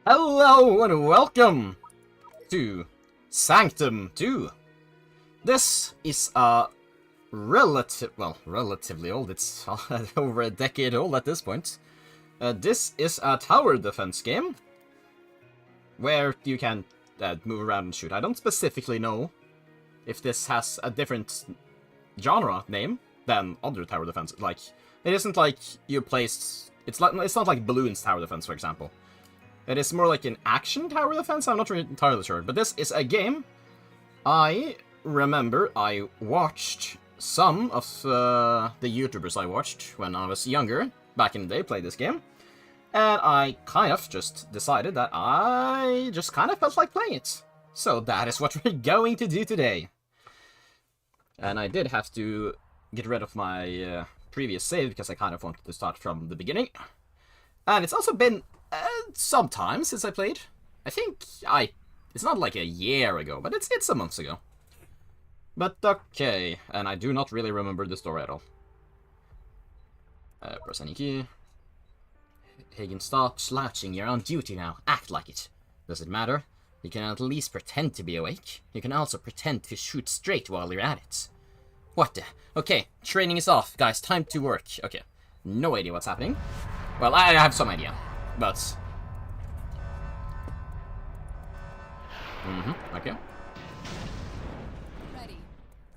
Hello and welcome to Sanctum 2. This is a relatively old, it's over a decade old at this point. This is a tower defense game where you can move around and shoot. I don't specifically know if this has a different genre name than other tower defense. Like, it isn't like you placed... It's not like Balloons tower defense, for example. It is more like an action tower defense, I'm not really entirely sure. But this is a game I remember I watched some of the YouTubers I watched when I was younger, back in the day, play this game. And I kind of just decided that I just kind of felt like playing it. So that is what we're going to do today. And I did have to get rid of my previous save because I kind of wanted to start from the beginning. And it's also been some time since I played. I think it's not like a year ago, but it's some months ago. But okay, and I do not really remember the story at all. Press any key. Hagen, stop slouching, you're on duty now. Act like it. Does it matter? You can at least pretend to be awake. You can also pretend to shoot straight while you're at it. What the? Okay, training is off. Guys, time to work. Okay, no idea what's happening. Well, I have some idea. But... okay. Ready.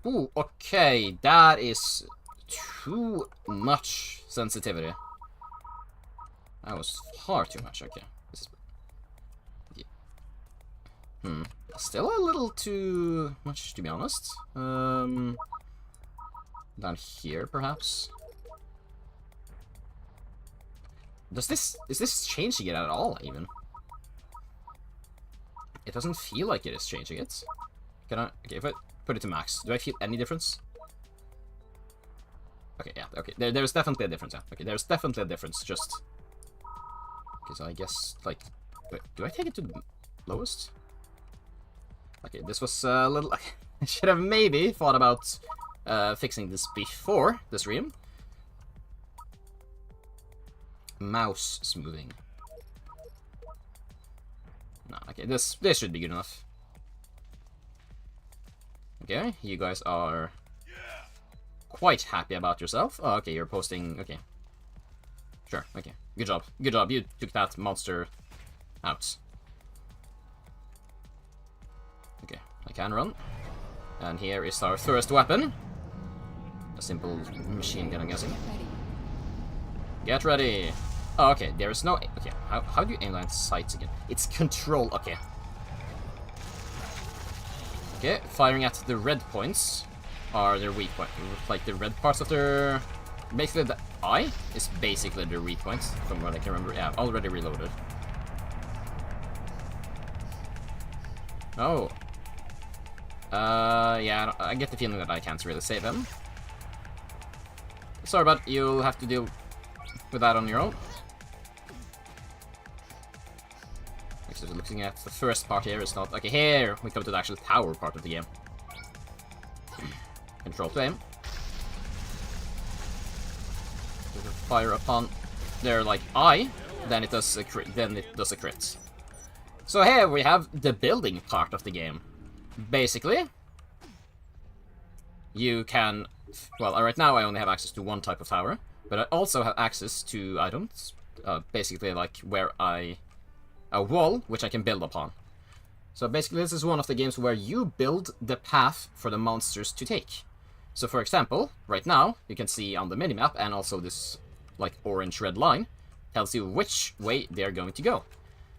Ooh, okay, that is too much sensitivity. That was far too much, okay. This is... yeah. Still a little too much, to be honest. Down here, perhaps? Is this changing it at all, even? It doesn't feel like it is changing it. Can I... okay, if I put it to max, do I feel any difference? Okay, yeah, okay. There's definitely a difference, yeah. Okay, there's definitely a difference, just... okay, so I guess, like... wait, do I take it to the lowest? Okay, this was a little... I should have maybe thought about fixing this before the stream. Mouse smoothing. No, okay, this should be good enough. Okay, you guys are quite happy about yourself. Oh, okay, you're posting. Okay, sure. Okay, good job. Good job. You took that monster out. Okay, I can run. And here is our first weapon. A simple machine gun, I'm guessing. Get ready. Oh, okay, there is no... okay, how do you aim at sights again? It's control, okay. Okay, firing at the red points are their weak points. Like the red parts of their... basically the eye is basically their weak points, from what I can remember. Yeah, already reloaded. Oh. Yeah, I get the feeling that I can't really save him. Sorry, but you'll have to deal with that on your own. Actually, looking at the first part here is not... okay, here we come to the actual tower part of the game. Control to aim. Fire upon their, like, eye, then it does a crit. So here we have the building part of the game. Basically, you can... well, right now I only have access to one type of tower, but I also have access to items, basically like where a wall, which I can build upon. So basically this is one of the games where you build the path for the monsters to take. So for example, right now, you can see on the minimap, and also this like orange-red line, tells you which way they're going to go.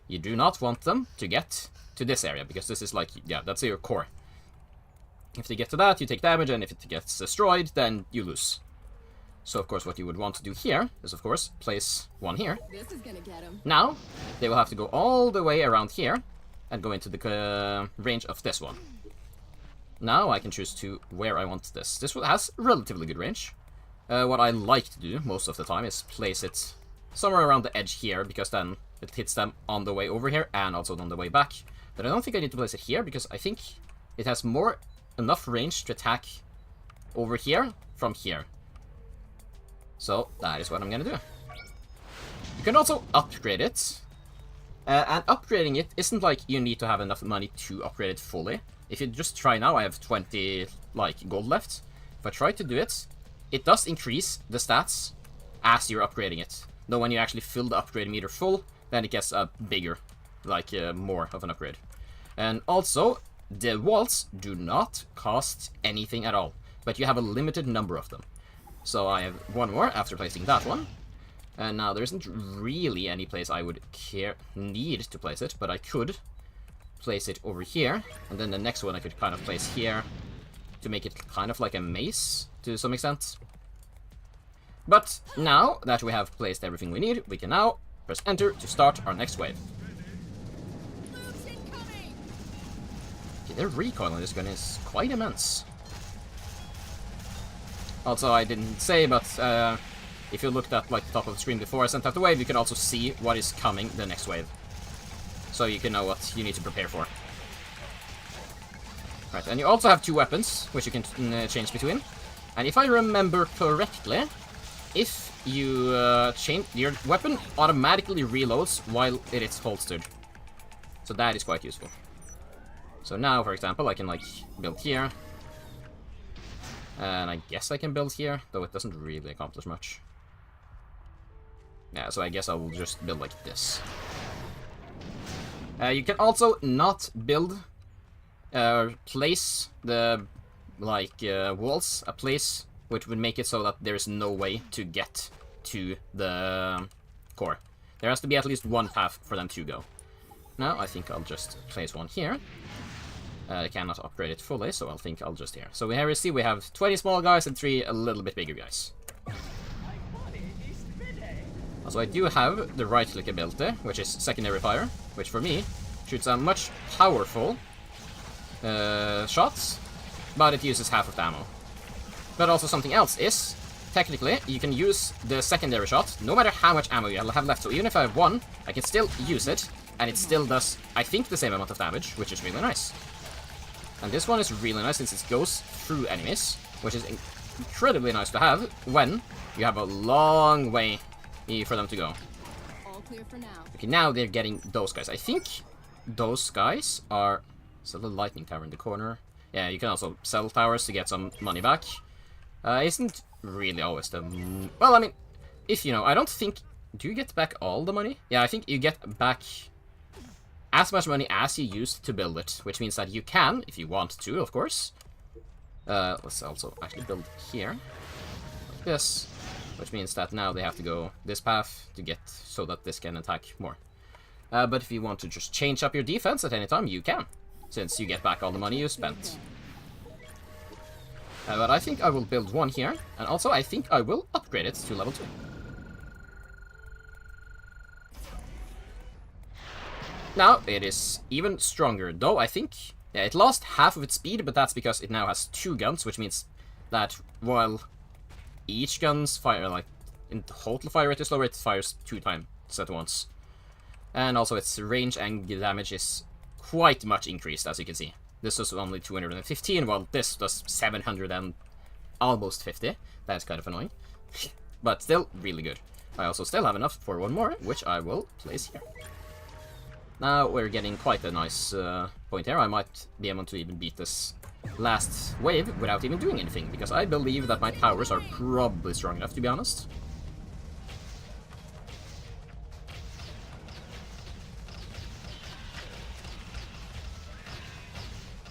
You do not want them to get to this area, because this is like, yeah, that's your core. If they get to that, you take damage, and if it gets destroyed, then you lose. So, of course, what you would want to do here is, of course, place one here. This is gonna get him. Now, they will have to go all the way around here and go into the range of this one. Now I can choose to where I want this. This one has relatively good range. What I like to do most of the time is place it somewhere around the edge here, because then it hits them on the way over here and also on the way back. But I don't think I need to place it here, because I think it has enough range to attack over here from here. So that is what I'm gonna do. You can also upgrade it And upgrading it isn't like you need to have enough money to upgrade it fully. If you just try now, I have 20 like gold left. If I try to do it, it does increase the stats as you're upgrading it. Though when you actually fill the upgrade meter full, then it gets bigger, like more of an upgrade. And also, the walls do not cost anything at all, but you have a limited number of them. So I have one more after placing that one. And now there isn't really any place I would need to place it, but I could place it over here, and then the next one I could kind of place here to make it kind of like a maze to some extent. But now that we have placed everything we need, we can now press enter to start our next wave. Okay, the recoil on this gun is quite immense. Also, I didn't say, but if you looked at like the top of the screen before I sent out the wave, you can also see what is coming the next wave. So you can know what you need to prepare for. Right, and you also have two weapons, which you can change between. And if I remember correctly, if you change, your weapon automatically reloads while it is holstered. So that is quite useful. So now, for example, I can like build here. And I guess I can build here, though it doesn't really accomplish much. Yeah, so I guess I will just build like this. You can also not build, place the, like, walls, a place which would make it so that there's no way to get to the core. There has to be at least one path for them to go. Now, I think I'll just place one here. I cannot upgrade it fully, so I think I'll just here. So here we see we have 20 small guys and 3 a little bit bigger guys. Also, I do have the right-click ability, which is secondary fire, which for me shoots a much powerful shots, but it uses half of the ammo. But also something else is, technically, you can use the secondary shot no matter how much ammo you have left. So even if I have 1, I can still use it, and it still does, I think, the same amount of damage, which is really nice. And this one is really nice since it goes through enemies, which is incredibly nice to have when you have a long way for them to go. All clear for now. Okay, now they're getting those guys. I think those guys are... There's a little lightning tower in the corner. Yeah, you can also sell towers to get some money back. Isn't really always the... Well, I mean, if you know, I don't think... Do you get back all the money? Yeah, I think you get back as much money as you used to build it, which means that you can, if you want to, of course. Let's also actually build here, like this, which means that now they have to go this path to get so that this can attack more. But if you want to just change up your defense at any time, you can, since you get back all the money you spent. But I think I will build one here, and also I think I will upgrade it to level 2. Now, it is even stronger, though I think, yeah, it lost half of its speed, but that's because it now has 2 guns, which means that while each gun's fire, like, in total fire rate is lower, it fires 2 times at once. And also its range and damage is quite much increased, as you can see. This was only 215, while this does 700 and almost 50. That's kind of annoying, but still really good. I also still have enough for one more, which I will place here. Now we're getting quite a nice point here. I might be able to even beat this last wave without even doing anything, because I believe that my towers are probably strong enough, to be honest.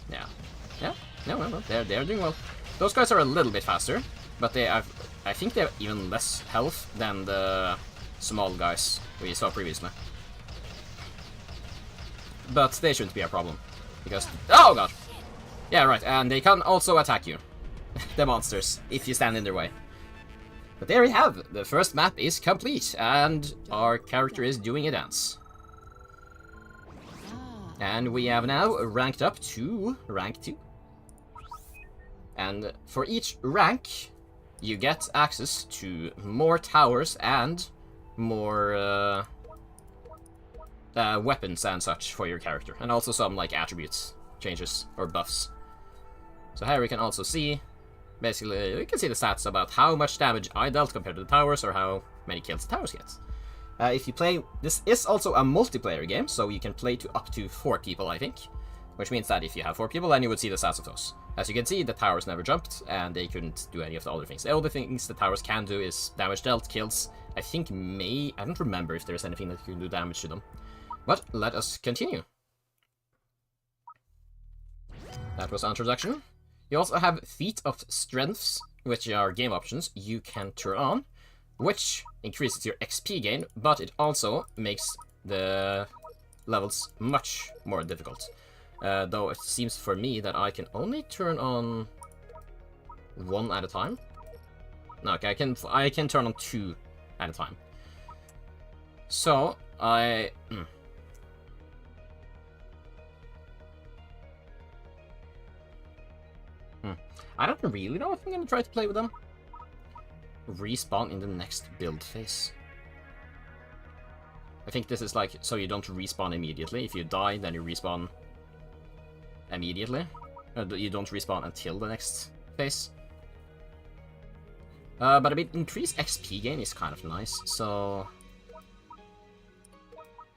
Yeah. Yeah. No, they're doing well. Those guys are a little bit faster, but they have, I think they have even less health than the small guys we saw previously. But they shouldn't be a problem, because... Oh god! Yeah, right, and they can also attack you. The monsters, if you stand in their way. But there we have, the first map is complete, and our character is doing a dance. And we have now ranked up to rank 2. And for each rank, you get access to more towers and more weapons and such for your character. And also some like attributes changes or buffs. So here we can also see, basically, we can see the stats about how much damage I dealt compared to the towers, or how many kills the towers get. If you play, this is also a multiplayer game, so you can play to up to 4 people, I think. Which means that if you have 4 people, then you would see the stats of those. As you can see, the towers never jumped, and they couldn't do any of the other things. The only things the towers can do is damage dealt, kills. I think I don't remember if there's anything that can do damage to them. But let us continue. That was introduction. You also have Feat of Strengths, which are game options you can turn on, which increases your XP gain, but it also makes the levels much more difficult. Though it seems for me that I can only turn on 1 at a time. No, okay, I can turn on 2 at a time. So I don't really know if I'm gonna try to play with them. Respawn in the next build phase. I think this is like, so you don't respawn immediately. If you die, then you respawn immediately. You don't respawn until the next phase. But a bit increased XP gain is kind of nice, so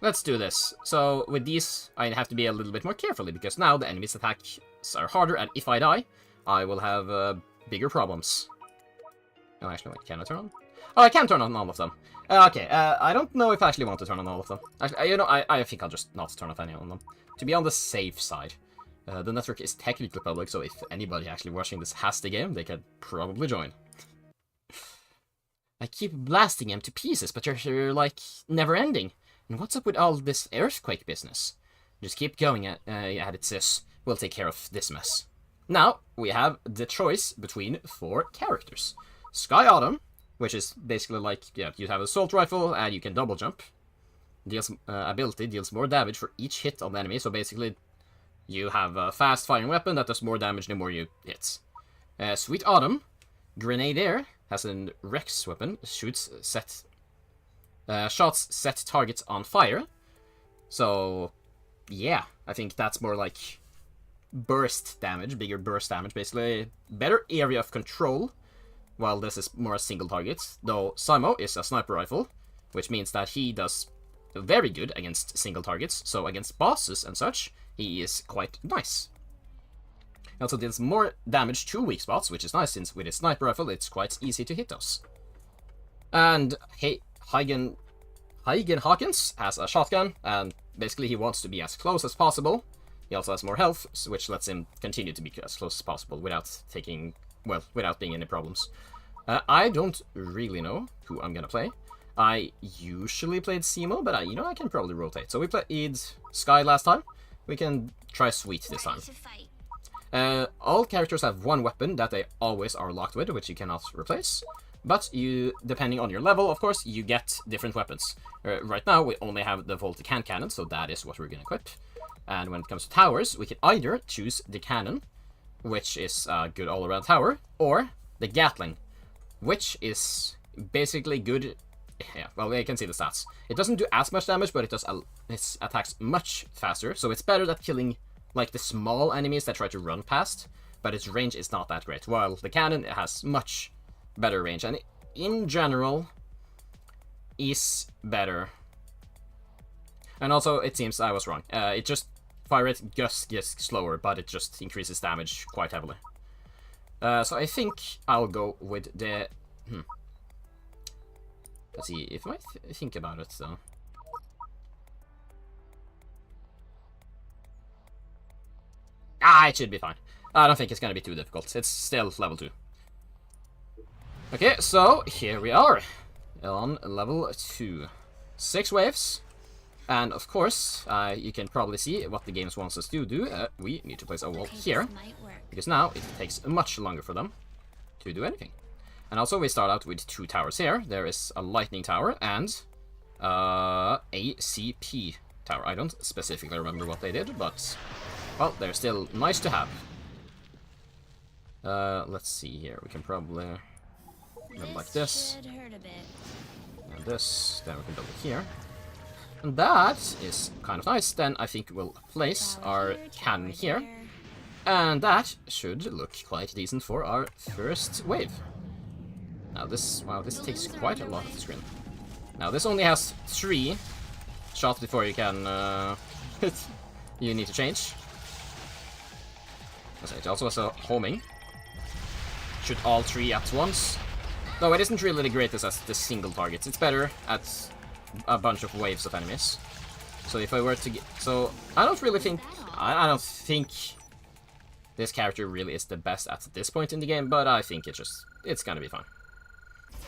let's do this. So with these, I have to be a little bit more carefully, because now the enemy's attacks are harder, and if I die, I will have bigger problems. Oh, actually, wait, can I turn on? Oh, I can turn on all of them. Okay, I don't know if I actually want to turn on all of them. Actually, you know, I think I'll just not turn off any of them. To be on the safe side. The network is technically public, so if anybody actually watching this has the game, they can probably join. I keep blasting them to pieces, but they're like, never ending. And what's up with all this earthquake business? Just keep going at it, sis. We'll take care of this mess. Now, we have the choice between 4 characters. Sky Autumn, which is basically like, yeah, you have an assault rifle and you can double jump. Deals ability deals more damage for each hit on the enemy, so basically you have a fast firing weapon that does more damage the more you hit. Sweet Autumn, Grenadier, has a Rex weapon, shoots shots set targets on fire. So, yeah, I think that's more like burst damage, bigger burst damage, basically. Better area of control, while this is more a single target. Though Simo is a sniper rifle, which means that he does very good against single targets, so against bosses and such, he is quite nice. He also deals more damage to weak spots, which is nice, since with his sniper rifle it's quite easy to hit those. And Hygen Hawkins has a shotgun, and basically he wants to be as close as possible. He also has more health, which lets him continue to be as close as possible without being any problems. I don't really know who I'm gonna play. I usually played Simo, but I can probably rotate. So we played Sky last time. We can try Sweet this time. All characters have 1 weapon that they always are locked with, which you cannot replace. But depending on your level, of course, you get different weapons. Right now, we only have the Voltic hand cannon, so that is what we're gonna equip. And when it comes to towers, we can either choose the cannon, which is a good all-around tower, or the Gatling, which is basically good. Yeah, well, you can see the stats. It doesn't do as much damage, but it attacks much faster, so it's better at killing like the small enemies that try to run past, but its range is not that great, while the cannon has much better range, and in general is better. And also, it seems I was wrong. It just fire rate gets slower, but it just increases damage quite heavily. So I think I'll go with the... Let's see, if I think about it, though. It should be fine. I don't think it's gonna be too difficult. It's still level 2. Okay, so here we are on level 2. 6 waves. And of course, you can probably see what the game wants us to do. We need to place a wall here, because now it takes much longer for them to do anything. And also we start out with 2 towers here. There is a lightning tower and a CP tower. I don't specifically remember what they did, but, well, they're still nice to have. Let's see here. We can probably build like this. And this. Then we can build it here. And that is kind of nice. Then I think we'll place our cannon here. And that should look quite decent for our first wave. Now this, wow, this takes quite a lot of the screen. Now, this only has 3 shots before you can, you need to change. It also has a homing. Shoot all 3 at once. Though it isn't really the greatest as the single targets. It's better at a bunch of waves of enemies. So if I were to get... So, I don't really think... I don't think this character really is the best at this point in the game, but I think it's gonna be fun.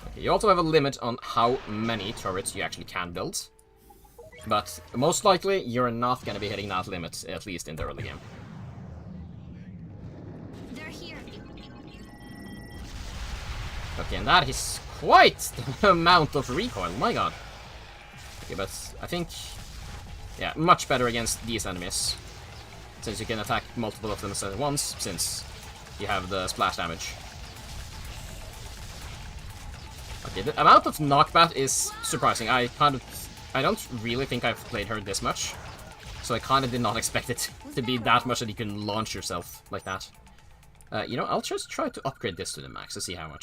Okay, you also have a limit on how many turrets you actually can build. But most likely, you're not gonna be hitting that limit, at least in the early game. They're here. Okay, and that is quite the amount of recoil, my god. Okay, but I think... Yeah, much better against these enemies. Since you can attack multiple of them at once, since you have the splash damage. Okay, the amount of knockback is surprising. I don't really think I've played her this much. So I kind of did not expect it to be that much that you can launch yourself like that. You know, I'll just try to upgrade this to the max to see how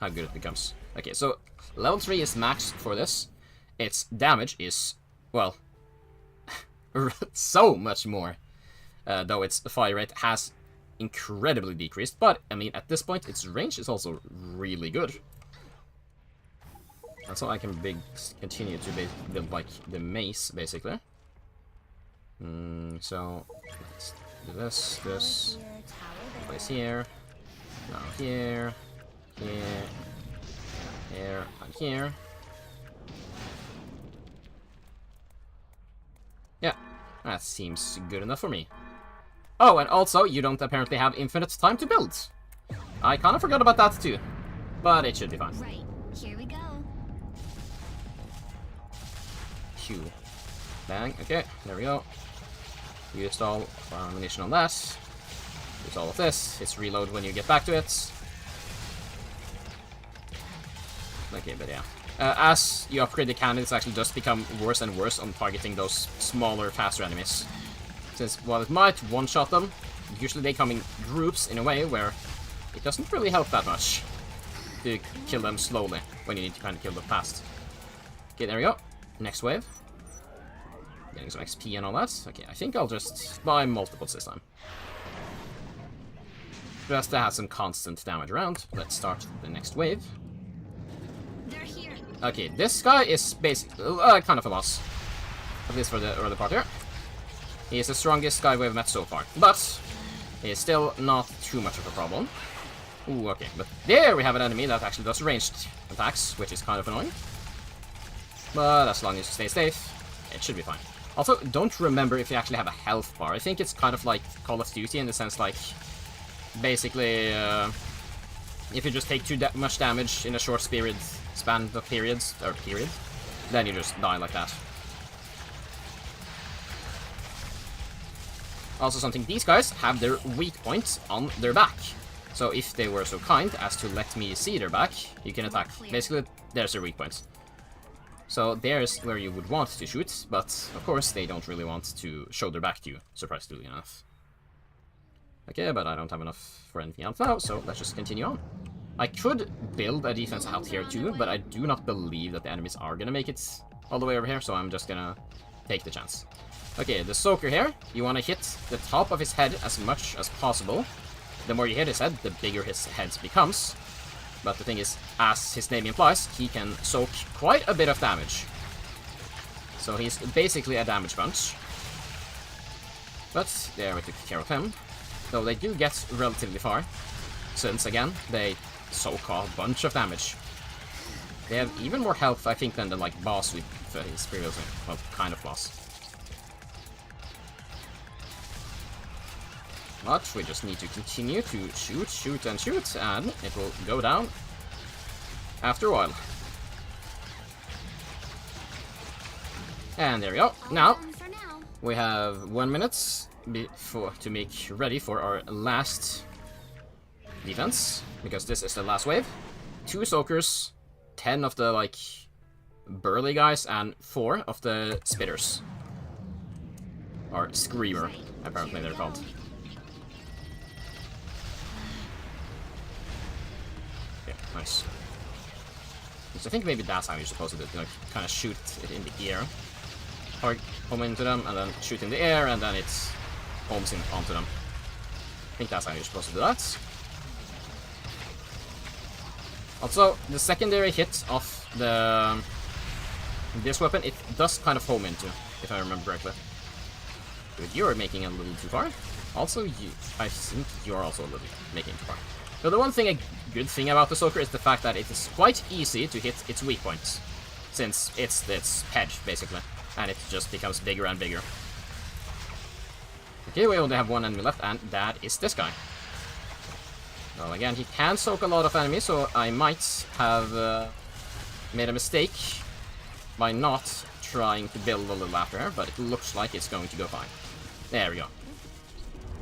good it becomes. Okay, so level 3 is max for this. Its damage is, well, so much more. Though its fire rate has incredibly decreased. But, I mean, at this point, its range is also really good. And so I can continue to build, like, the mace, basically. So, let's do this, place here, now here, here, and here. Yeah, that seems good enough for me. Oh, and also, you don't apparently have infinite time to build. I kind of forgot about that too, but it should be fine. Right, here we go. Q. Bang, okay, there we go. Used all our ammunition on that. Use all of this. It's reload when you get back to it. Okay, but yeah. As you upgrade the cannon, it's actually just become worse and worse on targeting those smaller, faster enemies. Since while it might one-shot them, usually they come in groups in a way where it doesn't really help that much to kill them slowly when you need to kind of kill them fast. Okay, there we go. Next wave. Getting some XP and all that. Okay, I think I'll just buy multiples this time. Just to have some constant damage around. Let's start the next wave. They're here. Okay, this guy is basically kind of a boss. At least for the early part here. He is the strongest guy we've met so far. But he is still not too much of a problem. Ooh, okay. But there we have an enemy that actually does ranged attacks, which is kind of annoying. But as long as you stay safe, it should be fine. Also, don't remember if you actually have a health bar. I think it's kind of like Call of Duty in the sense like, basically, if you just take too much damage in a short span of periods, then you just die like that. Also something, these guys have their weak points on their back. So if they were so kind as to let me see their back, you can attack. Basically, there's their weak points. So there's where you would want to shoot, but of course they don't really want to show their back to you, surprisingly enough. Okay, but I don't have enough for anything else now, so let's just continue on. I could build a defense out here too, but I do not believe that the enemies are gonna make it all the way over here, so I'm just gonna take the chance. Okay, the Soaker here, you want to hit the top of his head as much as possible. The more you hit his head, the bigger his head becomes. But the thing is, as his name implies, he can soak quite a bit of damage. So he's basically a damage bunch. But there we took care of him. Though they do get relatively far. Since, again, they soak a bunch of damage. They have even more health, I think, than the, like, boss with his previous, well, kind of boss. But we just need to continue to shoot, shoot, and shoot, and it will go down after a while. And there we go. Now, we have 1 minute to make ready for our last defense, because this is the last wave. 2 Soakers, 10 of the, like, burly guys, and 4 of the Spitters. Or Screamer, apparently they're called. Nice. So I think maybe that's how you're supposed to do it, like, kind of shoot it in the air. Or home into them, and then shoot in the air, and then it homes in onto them. I think that's how you're supposed to do that. Also, the secondary hit of this weapon, it does kind of home into, if I remember correctly. But you're making a little too far. Also, I think you're also a little making too far. So the one thing, a good thing about the Soaker is the fact that it is quite easy to hit its weak points, since it's its head, basically, and it just becomes bigger and bigger. Okay, we only have one enemy left, and that is this guy. Well, again, he can soak a lot of enemies, so I might have made a mistake by not trying to build a little after her, but it looks like it's going to go fine. There we go.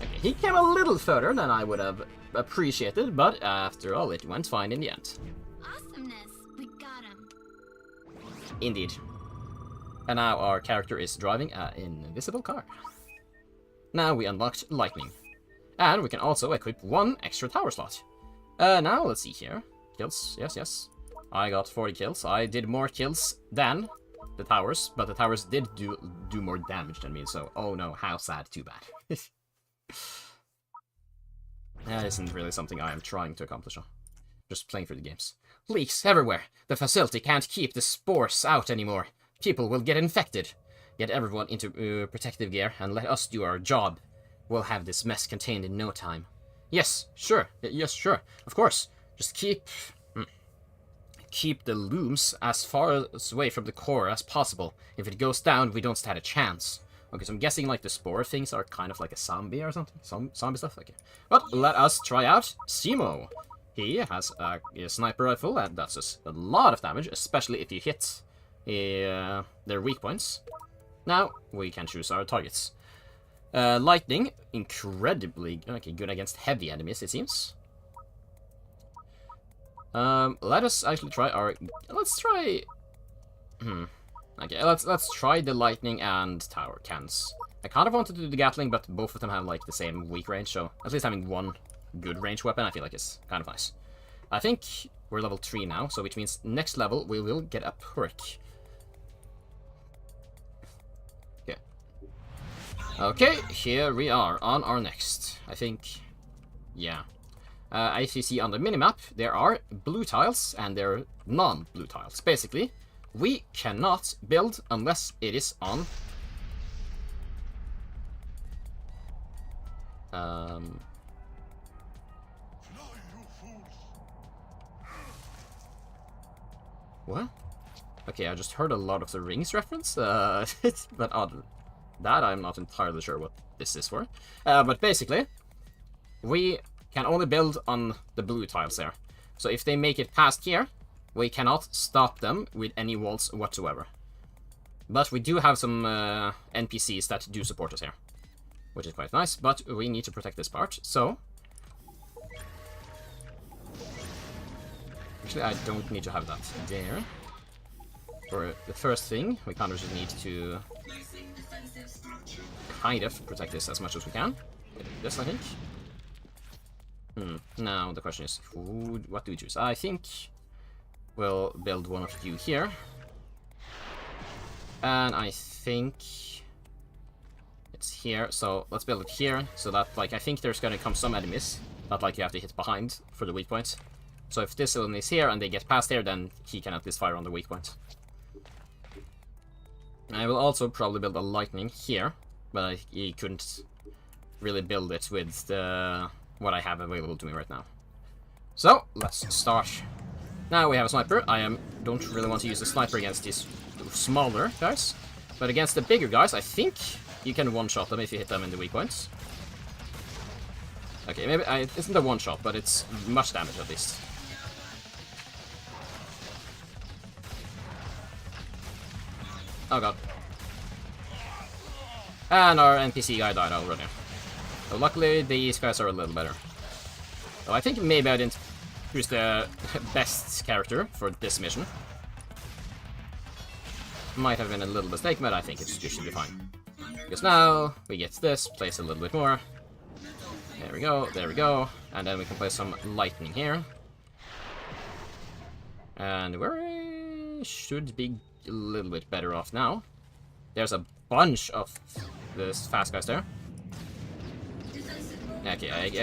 Okay, he came a little further than I would have appreciated, but after all, it went fine in the end. Awesomeness. We got him. Indeed. And now our character is driving an invisible car. Now we unlocked Lightning. And we can also equip one extra tower slot. Now, let's see here. Kills, yes. I got 40 kills. I did more kills than the towers, but the towers did do more damage than me, so oh no, how sad, too bad. That isn't really something I am trying to accomplish. Just playing through the games. Leaks everywhere. The facility can't keep the spores out anymore. People will get infected. Get everyone into protective gear and let us do our job. We'll have this mess contained in no time. Yes, sure. Yes, sure. Of course. Just keep the looms as far away from the core as possible. If it goes down, we don't stand a chance. Okay, so I'm guessing like the spore things are kind of like a zombie or something. Zombie stuff. Okay. But let us try out Simo. He has a sniper rifle and that does a lot of damage, especially if you hit their weak points. Now we can choose our targets. Lightning, incredibly good against heavy enemies, it seems. Let us actually try our. Let's try. Okay, let's try the lightning and tower cans. I kind of wanted to do the Gatling, but both of them have like the same weak range, so at least having one good range weapon, I feel like is kind of nice. I think we're level 3 now, so which means next level we will get a perk. Okay. Okay, here we are on our next. I think, yeah. As you see on the minimap, there are blue tiles and there are non-blue tiles. Basically, we cannot build unless it is on what? Okay, I just heard a lot of the Rings reference, but other that I'm not entirely sure what this is for. But basically, we can only build on the blue tiles there. So if they make it past here, we cannot stop them with any walls whatsoever. But we do have some NPCs that do support us here, which is quite nice, but we need to protect this part, so... Actually, I don't need to have that there. For the first thing, we kind of just need to kind of protect this as much as we can. This, I think. Now the question is, what do we choose? I think we'll build one of you here. And I think it's here, so let's build it here, so that, like, I think there's gonna come some enemies that, like, you have to hit behind for the weak points. So if this one is here and they get past here, then he can at least fire on the weak points. I will also probably build a lightning here, but I couldn't really build it with what I have available to me right now. So, let's start. Now we have a sniper. I don't really want to use a sniper against these smaller guys, but against the bigger guys, I think you can one-shot them if you hit them in the weak points. Okay, maybe it isn't a one-shot, but it's much damage at least. Oh god. And our NPC guy died already. So luckily, these guys are a little better. So I think maybe I didn't choose the best character for this mission. Might have been a little mistake, but I think it should be fine. Because now, we get this, place a little bit more. There we go. And then we can place some lightning here. And where we should be a little bit better off now. There's a bunch of this fast guys there. Okay,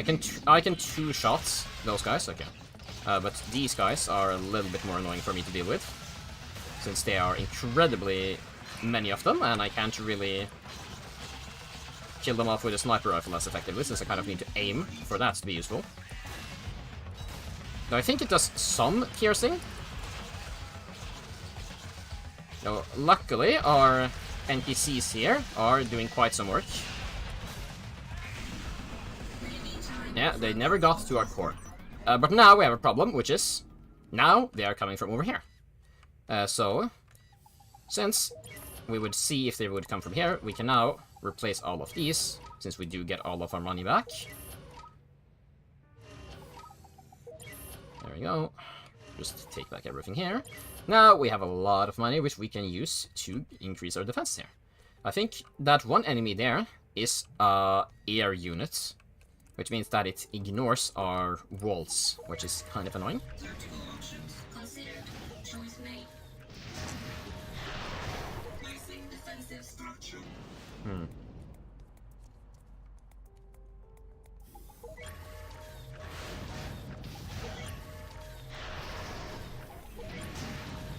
I can two-shot those guys, okay. But these guys are a little bit more annoying for me to deal with, since there are incredibly many of them, and I can't really kill them off with a sniper rifle as effectively, since I kind of need to aim for that to be useful. Now, I think it does some piercing. Now, luckily, our NPCs here are doing quite some work. Yeah, they never got to our core. But now we have a problem, which is, now they are coming from over here. So, since we would see if they would come from here, we can now replace all of these, since we do get all of our money back. There we go. Just take back everything here. Now we have a lot of money, which we can use to increase our defense here. I think that one enemy there is a air unit, which means that it ignores our walls, which is kind of annoying.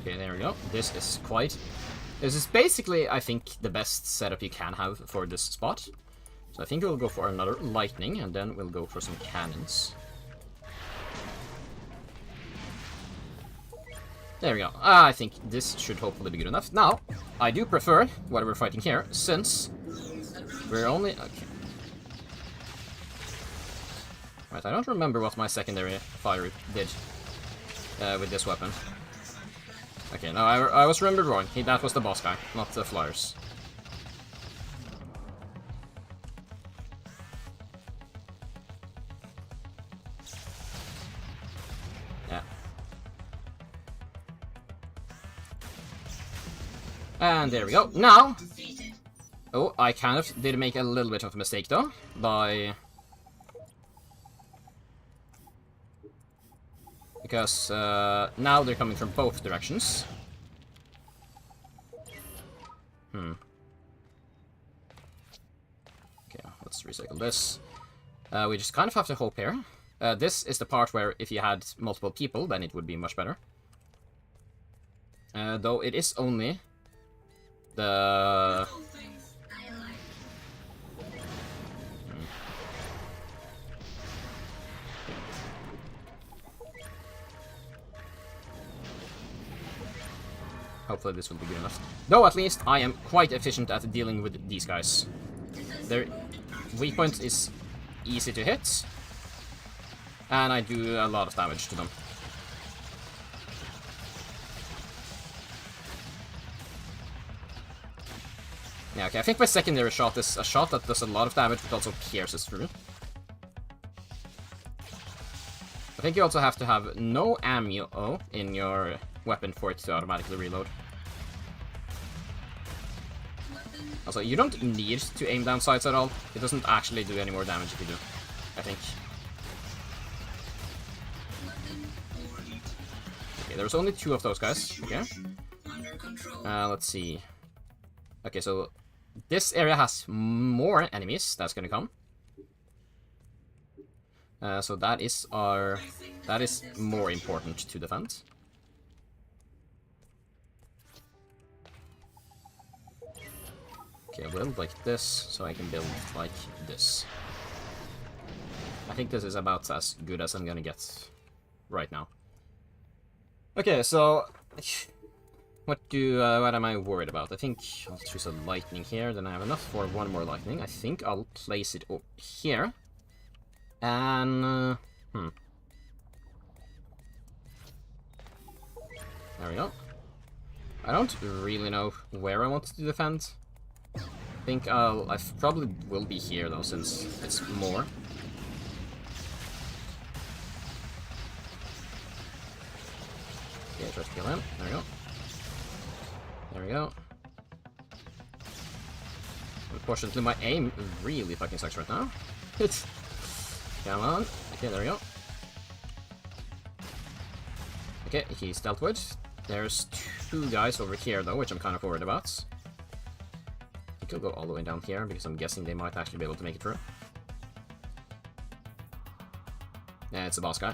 Okay, there we go. This is basically, I think, the best setup you can have for this spot. So I think we'll go for another lightning, and then we'll go for some cannons. There we go. I think this should hopefully be good enough. Now, I do prefer what we're fighting here, since we're only... Okay. Right, I don't remember what my secondary fire did with this weapon. Okay, no, I was remembered wrong. That was the boss guy, not the flyers. Yeah. And there we go. Now! Oh, I kind of did make a little bit of a mistake, though, by... Because now they're coming from both directions. Okay, let's recycle this. We just kind of have to hope here. This is the part where if you had multiple people, then it would be much better. Though it is only the... Hopefully this will be good enough. Though at least I am quite efficient at dealing with these guys. Their weak point is easy to hit. And I do a lot of damage to them. Yeah, okay, I think my secondary shot is a shot that does a lot of damage but also pierces through. I think you also have to have no ammo in your weapon for it to automatically reload. Also, you don't need to aim down sights at all. It doesn't actually do any more damage if you do, I think. Okay, there's only 2 of those guys. Okay. Let's see. Okay, so this area has more enemies that's gonna come. So that is more important to defend. Okay, I'll build like this, so I can build like this. I think this is about as good as I'm gonna get right now. Okay, so what am I worried about? I think I'll choose a lightning here, then I have enough for one more lightning. I think I'll place it over here. And there we go. I don't really know where I want to defend. I think I probably will be here though, since it's more. Okay, try to kill him. There we go. There we go. Unfortunately, my aim really fucking sucks right now. Come on. Okay, there we go. Okay, he's dealt with. There's 2 guys over here, though, which I'm kind of worried about. I could go all the way down here, because I'm guessing they might actually be able to make it through. Yeah, it's a boss guy.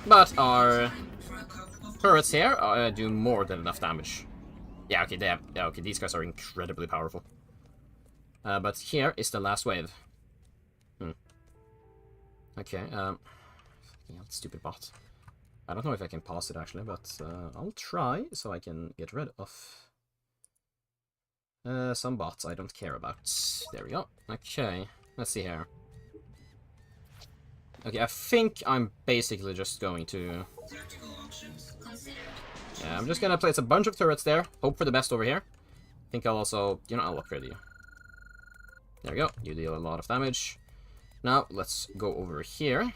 But our turrets here do more than enough damage. Yeah, okay, they have, yeah, okay, these guys are incredibly powerful. But here is the last wave. Okay, yeah, stupid bot. I don't know if I can pause it, actually, but I'll try, so I can get rid of some bots I don't care about. There we go. Okay, let's see here. Okay, I think I'm basically just going to... Yeah, I'm just gonna place a bunch of turrets there, hope for the best over here. I think I'll also... You know, I'll upgrade you. There we go, you deal a lot of damage. Now, let's go over here.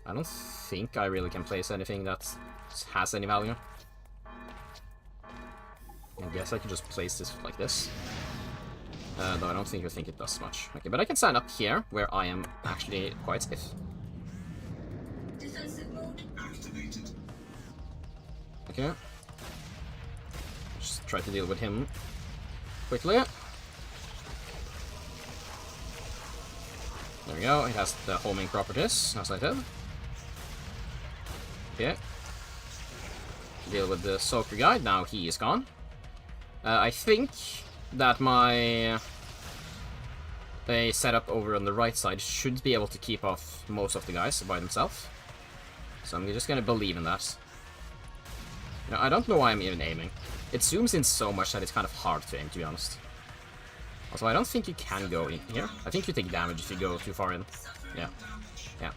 I don't think I really can place anything that has any value. I guess I can just place this like this. Though I don't think it does much. Okay, but I can stand up here, where I am actually quite safe. Defensive mode activated. Okay. Just try to deal with him quickly. There we go, it has the homing properties, as I said. Okay. Deal with the Soaker guy, now he is gone. I think that my setup over on the right side should be able to keep off most of the guys by themselves. So I'm just gonna believe in that. You know, I don't know why I'm even aiming. It zooms in so much that it's kind of hard to aim, to be honest. Also, I don't think you can go in here. I think you take damage if you go too far in. Yeah. Yeah.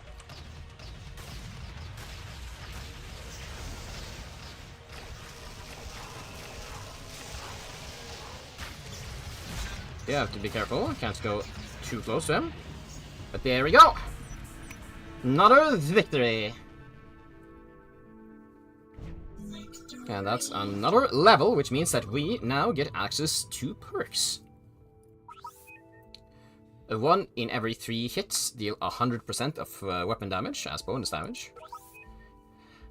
You have to be careful. Can't go too close to him. But there we go. Another victory. And that's another level, which means that we now get access to perks. 1 in every 3 hits deal 100% of weapon damage as bonus damage.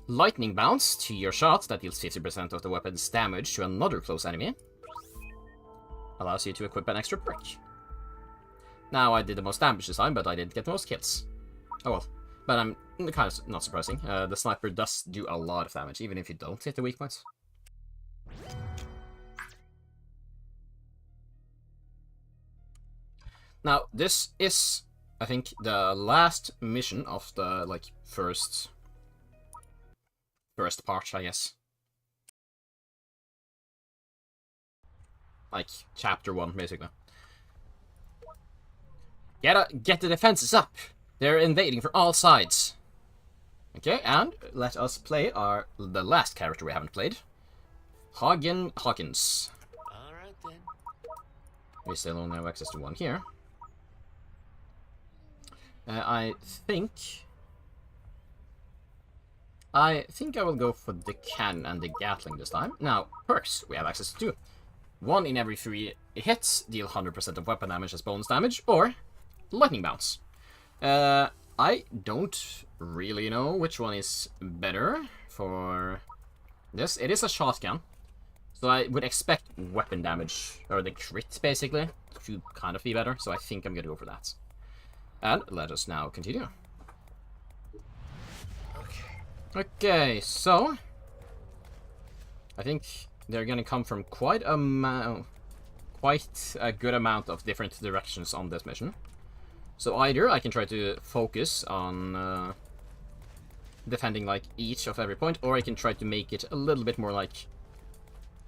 Lightning bounce to your shot that deals 50% of the weapon's damage to another close enemy. Allows you to equip an extra perk. Now, I did the most damage this time, but I didn't get the most kills. Oh well. But I'm kind of not surprising. The sniper does do a lot of damage, even if you don't hit the weak points. Now, this is, I think, the last mission of the, like, first part, I guess. Like, chapter 1, basically. Get the defenses up! They're invading from all sides. Okay, and let us play the last character we haven't played. Hagen Hawkins. Alright then. We still only have access to one here. I think I will go for the cannon and the Gatling this time. Now, perks we have access to 2. 1 in every 3 hits, deal 100% of weapon damage as bonus damage, or lightning bounce. I don't really know which one is better for this. It is a shotgun, so I would expect weapon damage, or the crit basically, to kind of be better, so I think I'm gonna go for that. And let us now continue. Okay, so I think they're gonna come from quite a good amount of different directions on this mission. So either I can try to focus on defending like each of every point, or I can try to make it a little bit more like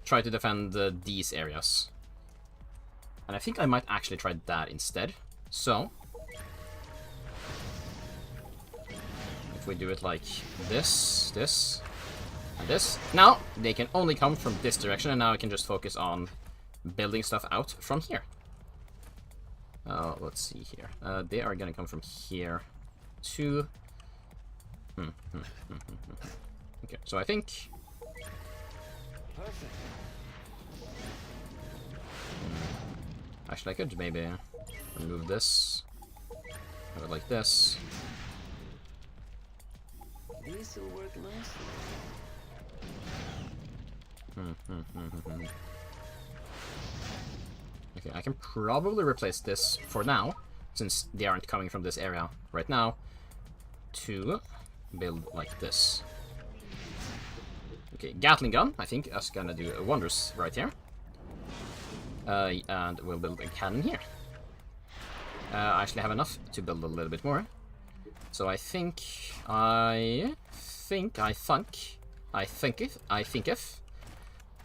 try to defend these areas. And I think I might actually try that instead. So if we do it like this, this, and this. Now, they can only come from this direction, and now I can just focus on building stuff out from here. Let's see here. They are gonna come from here to... Okay, so I think... Perfect. Actually, I could maybe remove this. Have it like this. This will work nicely. Okay, I can probably replace this for now, since they aren't coming from this area right now, to build like this. Okay, Gatling gun, I think that's gonna do wonders right here. And we'll build a cannon here. I actually have enough to build a little bit more. So I think if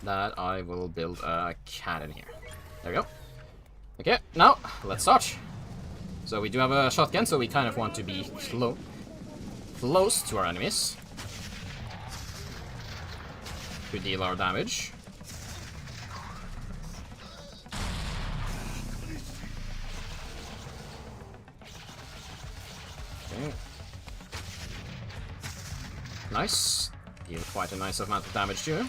that I will build a cannon here. There we go. Okay, now let's start. So we do have a shotgun, so we kind of want to be close to our enemies to deal our damage. Okay. Nice. Deal quite a nice amount of damage too.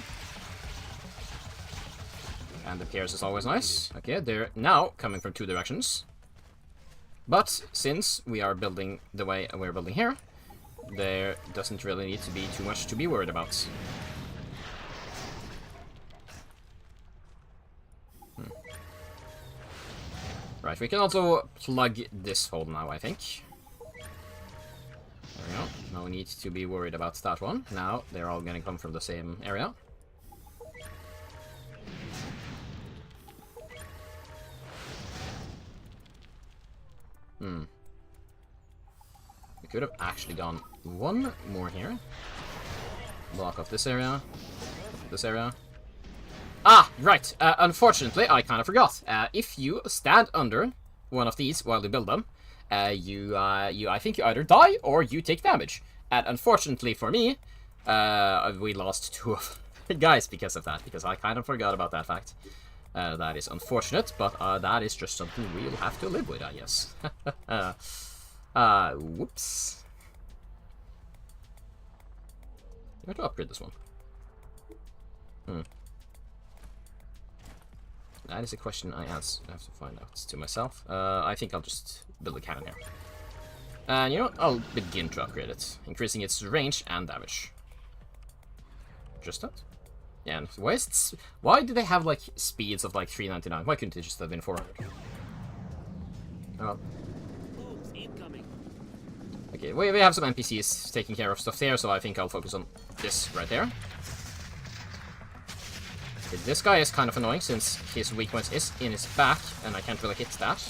And the pierce is always nice. Okay, they're now coming from two directions. But since we are building the way we're building here, there doesn't really need to be too much to be worried about. Right, we can also plug this hole now, I think. There we go. No need to be worried about that one. Now they're all gonna come from the same area. We could have actually gone one more here. Block up this area. This area. Ah, right. Unfortunately, I kind of forgot. If you stand under one of these while you build them, I think you either die or you take damage. And unfortunately for me, we lost two of the guys because of that, because I kind of forgot about that fact. That is unfortunate, but that is just something we'll have to live with, I guess. Whoops. I have to upgrade this one. That is a question I have to find out to myself. I think I'll just build a cannon here. And you know what? I'll begin to upgrade it, increasing its range and damage. Just that? Yeah, and why do they have like speeds of like 399? Why couldn't it just have been 400? Oh. Okay, we have some NPCs taking care of stuff there, so I think I'll focus on this right there. Okay, this guy is kind of annoying since his weak point is in his back, and I can't really hit that.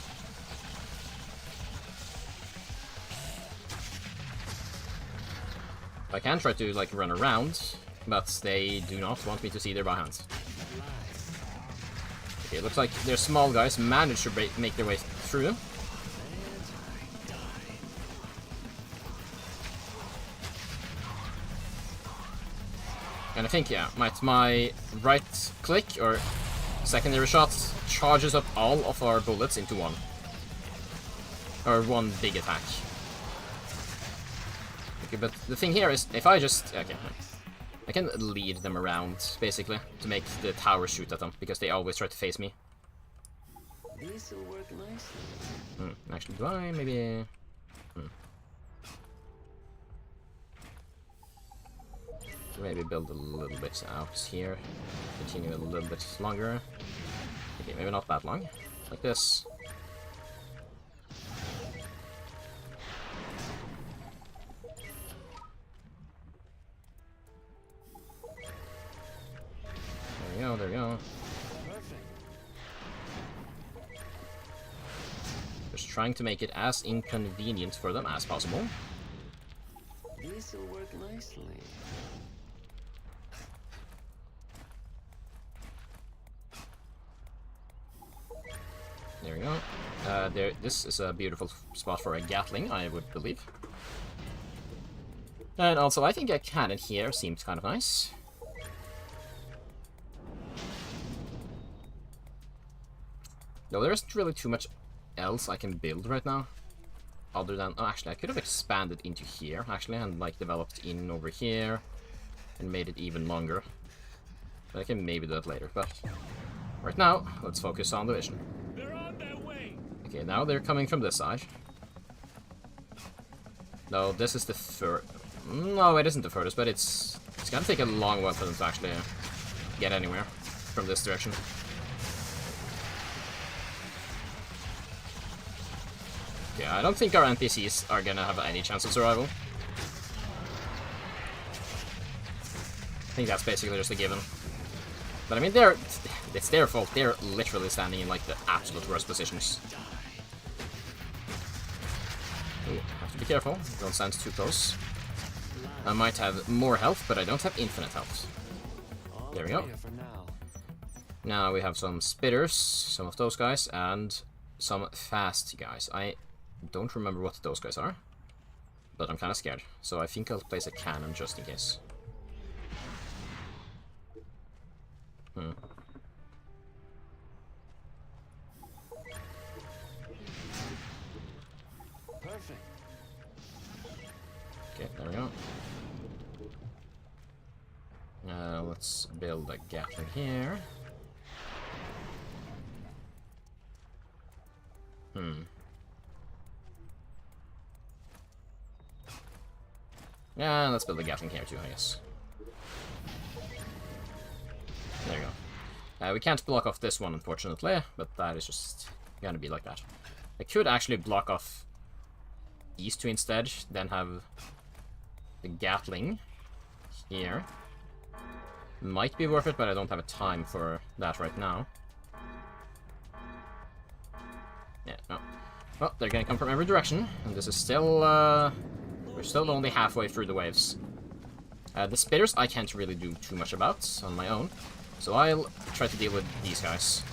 I can try to like run around, but they do not want me to see their behinds. Okay, it looks like their small guys managed to make their way through. And I think, yeah, my right click or secondary shot charges up all of our bullets into one. Or one big attack. Okay, but the thing here is, if I just... Okay, I can lead them around, basically, to make the tower shoot at them, because they always try to face me. This will work nicely. Actually, do I maybe... Maybe build a little bit out here. Continue a little bit longer. Okay, maybe not that long. Like this. There we go, there we go. Perfect. Just trying to make it as inconvenient for them as possible. This will work nicely. There we go. This is a beautiful spot for a Gatling, I would believe. And also, I think a cannon here seems kind of nice. Though there isn't really too much else I can build right now. Other than... Oh, actually, I could have expanded into here, actually, and, like, developed in over here. And made it even longer. But I can maybe do that later, but... Right now, let's focus on the vision. They're on their way. Okay, now they're coming from this side. No, this is the No, it isn't the furthest, but it's gonna take a long while for them to actually get anywhere from this direction. Yeah, I don't think our NPCs are gonna have any chance of survival. I think that's basically just a given. But I mean, it's their fault. They're literally standing in like the absolute worst positions. Ooh, have to be careful. Don't stand too close. I might have more health, but I don't have infinite health. There we go. Now we have some spitters, some of those guys, and some fast guys. I don't remember what those guys are, but I'm kind of scared. So I think I'll place a cannon just in case. Perfect. Okay, there we go. Let's build a Gatling here. Yeah, let's build a Gatling here too, I guess. There you go. We can't block off this one, unfortunately, but that is just gonna be like that. I could actually block off these two instead, then have the Gatling here. Might be worth it, but I don't have a time for that right now. Yeah, no. Well, they're gonna come from every direction, and this is still, we're still only halfway through the waves. The spitters I can't really do too much about on my own, so I'll try to deal with these guys.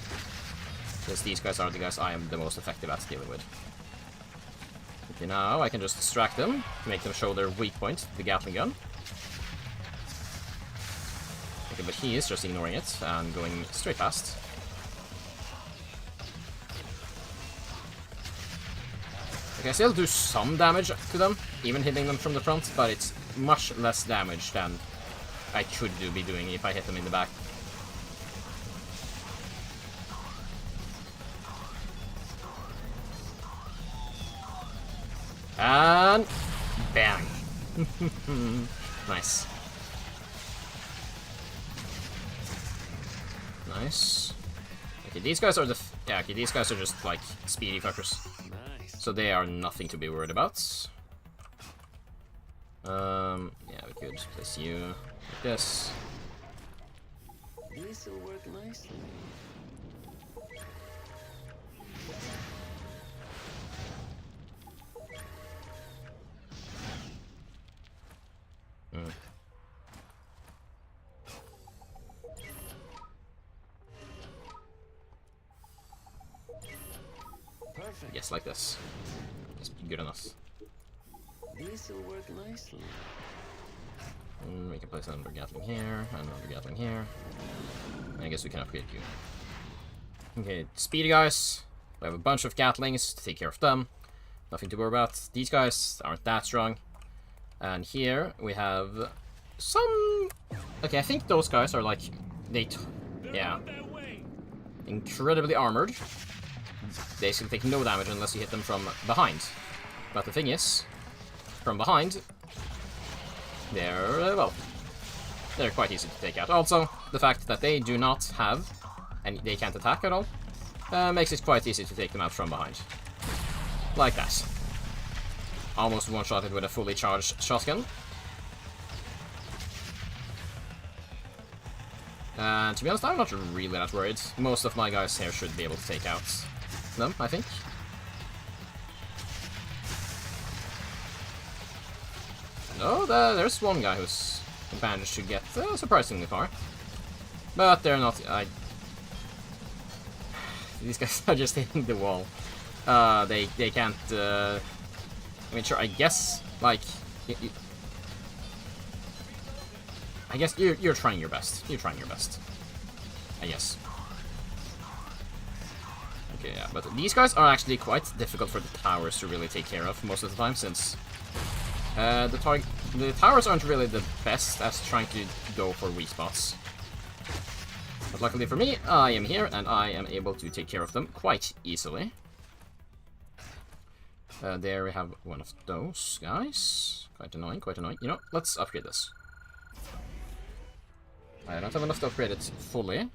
Because these guys are the guys I am the most effective at dealing with. Okay, now I can just distract them, make them show their weak point, the Gatling gun. Okay, but he is just ignoring it and going straight past. Okay, I still do some damage to them, even hitting them from the front, but it's much less damage than I could be doing if I hit them in the back. And bang. Nice. Nice. Okay, these guys are okay, these guys are just like speedy fuckers. Nice. So they are nothing to be worried about. Yeah, we could place you like this. This will work nicely. Perfect. Yes, like this. That's good enough. This will work nicely. We can place another Gatling here, and another Gatling here. And I guess we can upgrade you. Okay, speedy guys. We have a bunch of Gatlings to take care of them. Nothing to worry about. These guys aren't that strong. And here we have some... Okay, I think those guys are like... yeah. Incredibly armored. They can take no damage unless you hit them from behind. But the thing is, from behind, they're, well, they're quite easy to take out. Also, the fact that they do not have, and they can't attack at all, makes it quite easy to take them out from behind. Like that. Almost one-shotted with a fully charged shotgun. And to be honest, I'm not really that worried. Most of my guys here should be able to take out them, I think. No, there's one guy who's managed to get surprisingly far. But they're not... These guys are just hitting the wall. They can't... I mean, sure, I guess, like... I guess you're trying your best. You're trying your best. I guess. Okay, yeah, but these guys are actually quite difficult for the towers to really take care of most of the time, since the towers aren't really the best at trying to go for weak spots. But luckily for me, I am here, and I am able to take care of them quite easily. There we have one of those guys. Quite annoying, quite annoying. You know, let's upgrade this. I don't have enough to upgrade it fully.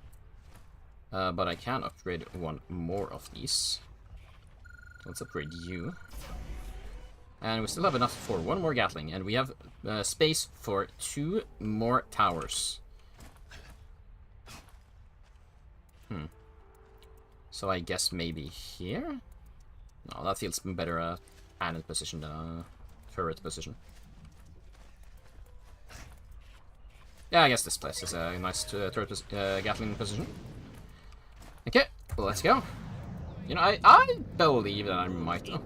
But I can upgrade one more of these. Let's upgrade you. And we still have enough for one more Gatling. And we have space for 2 more towers. So I guess maybe here? No, that feels better a cannon position than a turret position. Yeah, I guess this place is a nice turret Gatling position. Okay, well, let's go. You know, I believe that I might. Oh,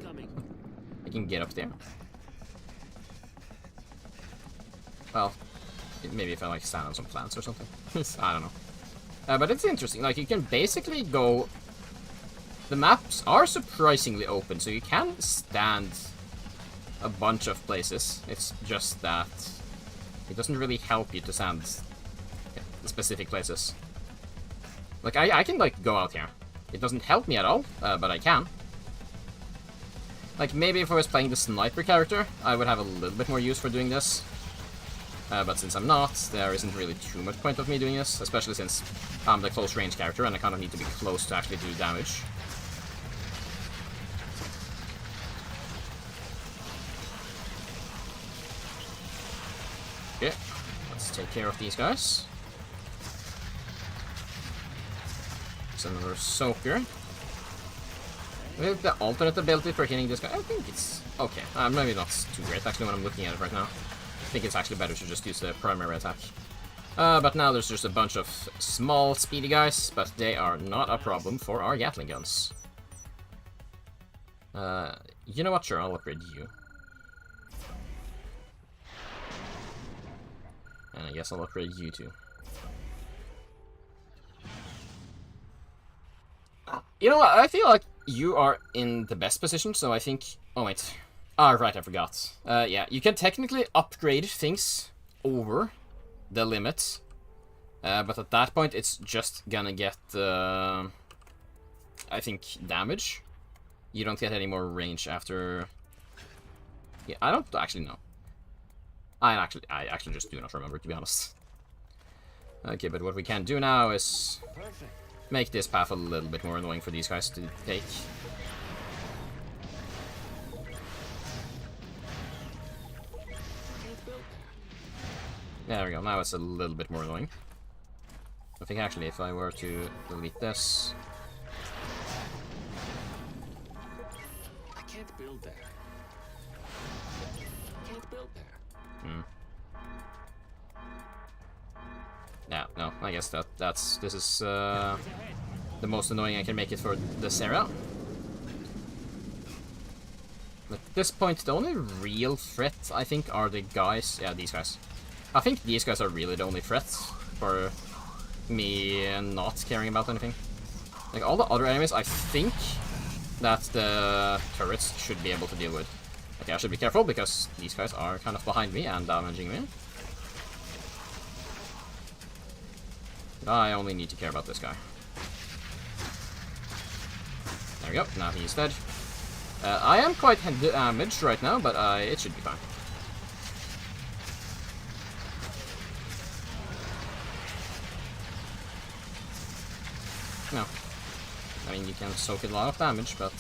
I can get up there. Well, maybe if I like stand on some plants or something. I don't know. But it's interesting. Like, you can basically go. The maps are surprisingly open, so you can stand a bunch of places. It's just that it doesn't really help you to stand specific places. Like, I can, like, go out here. It doesn't help me at all, but I can. Like, maybe if I was playing the sniper character, I would have a little bit more use for doing this. But since I'm not, there isn't really too much point of me doing this, especially since I'm the close range character and I kind of need to be close to actually do damage. Okay, let's take care of these guys. It's another soaker. With the alternate ability for hitting this guy, I think it's okay. Maybe not too great actually when I'm looking at it right now. I think it's actually better to just use the primary attack. But now there's just a bunch of small, speedy guys, but they are not a problem for our Gatling guns. You know what? Sure, I'll upgrade you. And I guess I'll upgrade you too. You know what? I feel like you are in the best position, so I think... Oh, wait. Ah, right, I forgot. Yeah, you can technically upgrade things over the limit. But at that point, it's just gonna get, I think, damage. You don't get any more range after... Yeah, I don't actually know. I actually just do not remember, to be honest. Okay, but what we can do now is make this path a little bit more annoying for these guys to take. There we go, now it's a little bit more annoying. I think actually if I were to delete this... I can't build there. Can't build there. Yeah, no, I guess this is the most annoying I can make it for this area. At this point, the only real threat, I think, are the guys... Yeah, these guys. I think these guys are really the only threats for me not caring about anything. Like, all the other enemies, I think that the turrets should be able to deal with. Okay, I should be careful, because these guys are kind of behind me and damaging me. I only need to care about this guy. There we go, now he's dead. I am quite damaged right now, but it should be fine. No. I mean, you can soak a lot of damage, but...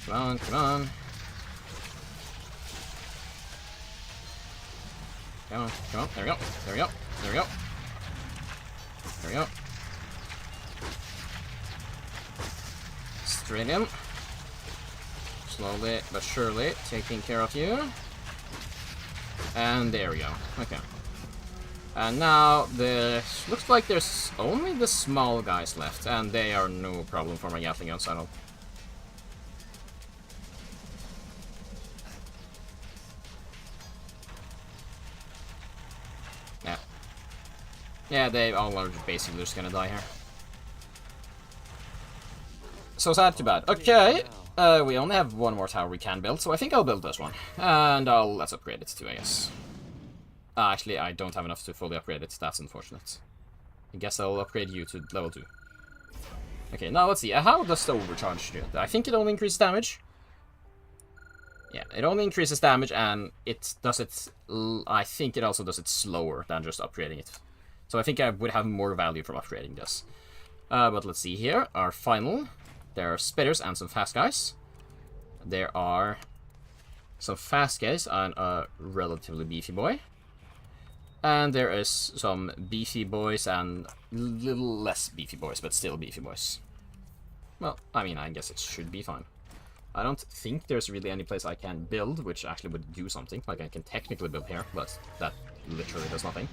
Come on, come on. Come on, come on. There we go. There we go. There we go. There we go. Straight in. Slowly but surely taking care of you. And there we go. Okay. And now looks like there's only the small guys left, and they are no problem for my Gatling guns at all. Yeah. Yeah, they all are basically just gonna die here. So sad, too bad. Okay, we only have one more tower we can build, so I think I'll build this one. And let's upgrade it too, I guess. Actually, I don't have enough to fully upgrade it. That's unfortunate. I guess I'll upgrade you to level 2. Okay, now let's see. How does the overcharge do? I think it only increases damage. Yeah, it only increases damage, and it does it... I think it also does it slower than just upgrading it. So I think I would have more value from upgrading this. But let's see here. Our final. There are spitters and some fast guys. There are some fast guys and a relatively beefy boy. And there is some beefy boys and little less beefy boys, but still beefy boys. Well, I mean, I guess it should be fine. I don't think there's really any place I can build, which actually would do something. Like, I can technically build here, but that literally does nothing.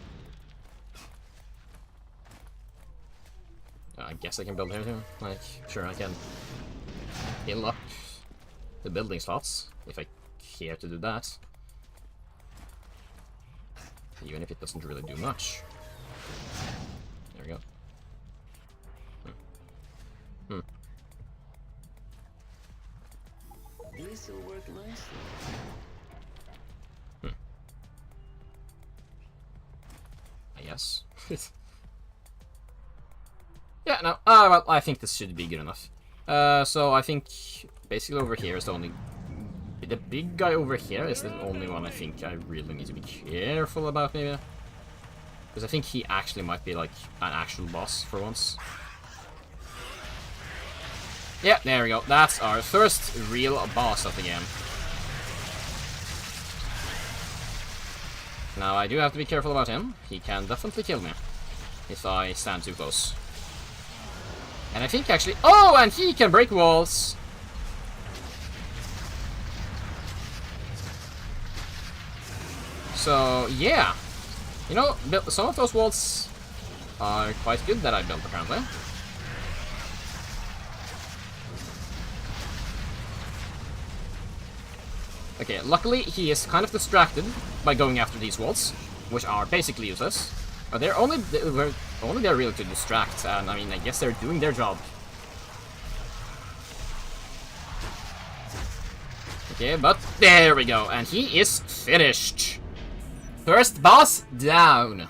I guess I can build here too. Like, sure, I can fill up the building slots, if I care to do that. Even if it doesn't really do much. There we go. This will work nicely. I guess. Yeah, no. Well, I think this should be good enough. So I think basically over here is the only... The big guy over here is the only one I think I really need to be careful about, maybe. Because I think he actually might be, like, an actual boss for once. Yeah, there we go. That's our first real boss of the game. Now, I do have to be careful about him. He can definitely kill me if I stand too close. And I think actually... Oh, and he can break walls! So, yeah. You know, some of those walls are quite good that I built, apparently. Okay, luckily he is kind of distracted by going after these walls, which are basically useless. But they're only there really to distract, and I mean, I guess they're doing their job. Okay, but there we go, and he is finished. First boss down.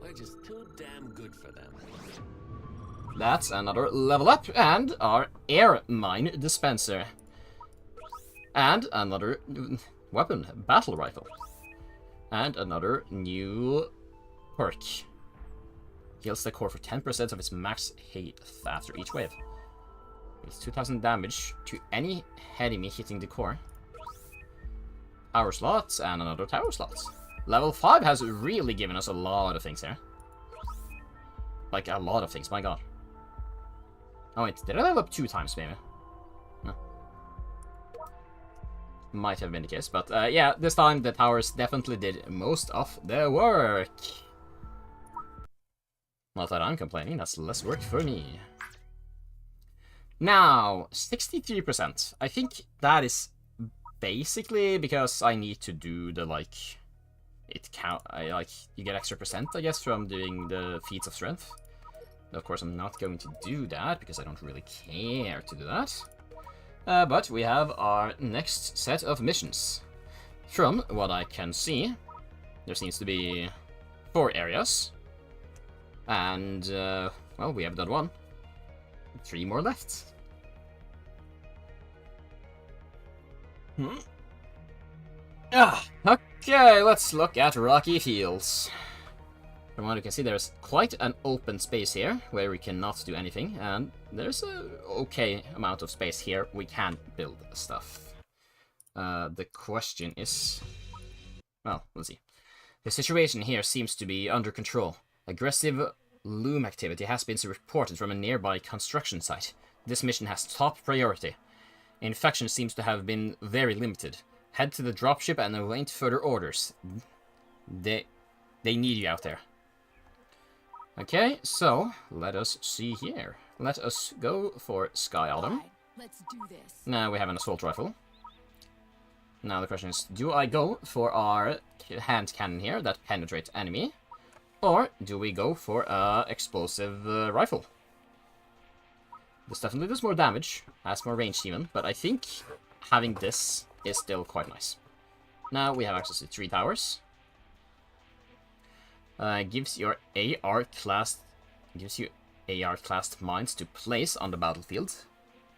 We're just too damn good for them. That's another level up, and our air mine dispenser. And another weapon, battle rifle. And another new perk. Heals the core for 10% of its max health after each wave. It's 2000 damage to any enemy hitting the core. Tower slots and another tower slot. Level 5 has really given us a lot of things here. Like, a lot of things, my god. Oh wait, did I level up 2 times, maybe? No. Might have been the case, but yeah, this time the towers definitely did most of the work. Not that I'm complaining, that's less work for me. Now, 63%. I think that is basically because I need to do the, like, you get extra percent, I guess, from doing the feats of strength. Of course, I'm not going to do that, because I don't really care to do that. But we have our next set of missions. From what I can see, there seems to be 4 areas. And, well, we have done 1. 3 more left. Okay, let's look at Rocky Fields. From what you can see, there's quite an open space here, where we cannot do anything, and there's a okay amount of space here we can build stuff. The question is... Well, let's see. The situation here seems to be under control. Aggressive loom activity has been reported from a nearby construction site. This mission has top priority. Infection seems to have been very limited. Head to the dropship and await further orders. They need you out there. Okay, so let us see here. Let us go for Sky Autumn. Let's do this. Now we have an assault rifle. Now the question is, do I go for our hand cannon here that penetrates enemy? Or do we go for a explosive rifle? This definitely does more damage, has more range even, but I think having this is still quite nice. Now we have access to 3 towers. Gives your AR class gives you AR-class mines to place on the battlefield.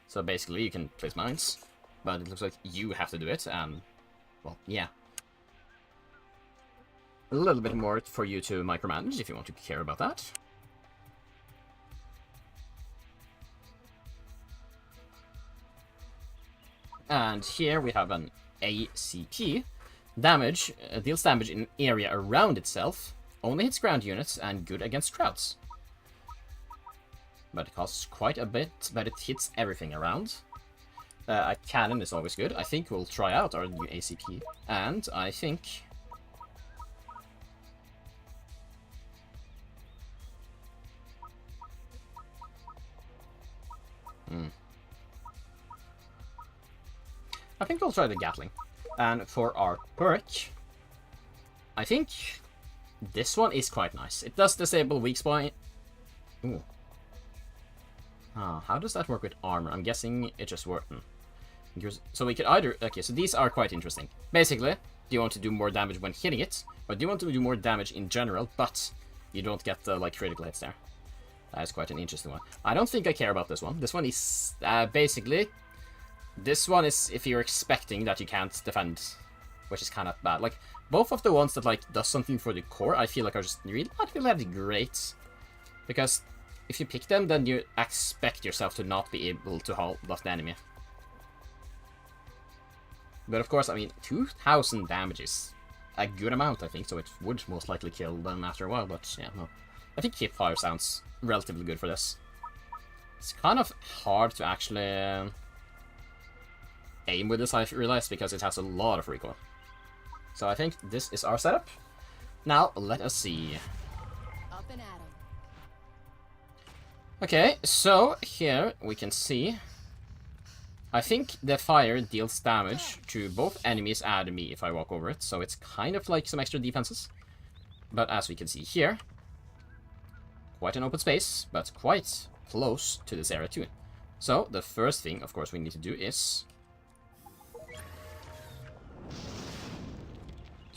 So basically you can place mines, but it looks like you have to do it, and, well, yeah. A little bit more for you to micromanage if you want to care about that. And here we have an ACP. Damage deals damage in an area around itself, only hits ground units, and good against crowds. But it costs quite a bit, but it hits everything around. A cannon is always good. I think we'll try out our new ACP. And I think... I think we'll try the Gatling. And for our perk, I think this one is quite nice. It does disable weak spot. Ooh. How does that work with armor? I'm guessing it just worked. So we could either... Okay, so these are quite interesting. Basically, do you want to do more damage when hitting it? Or do you want to do more damage in general, but you don't get the, like, critical hits there? That is quite an interesting one. I don't think I care about this one. This one is basically... This one is if you're expecting that you can't defend, which is kind of bad. Like, both of the ones that, like, does something for the core, I feel like are just really not really that great. Because if you pick them, then you expect yourself to not be able to hold off the enemy. But of course, I mean, 2,000 damage is a good amount, I think, so it would most likely kill them after a while, but yeah, no. I think Hipfire sounds relatively good for this. It's kind of hard to actually... aim with this, I realize, because it has a lot of recoil. So I think this is our setup. Now, let us see. Up and at 'em. Okay, so here we can see... I think the fire deals damage to both enemies and me if I walk over it, so it's kind of like some extra defenses. But as we can see here, quite an open space, but quite close to this area too. So the first thing, of course, we need to do is...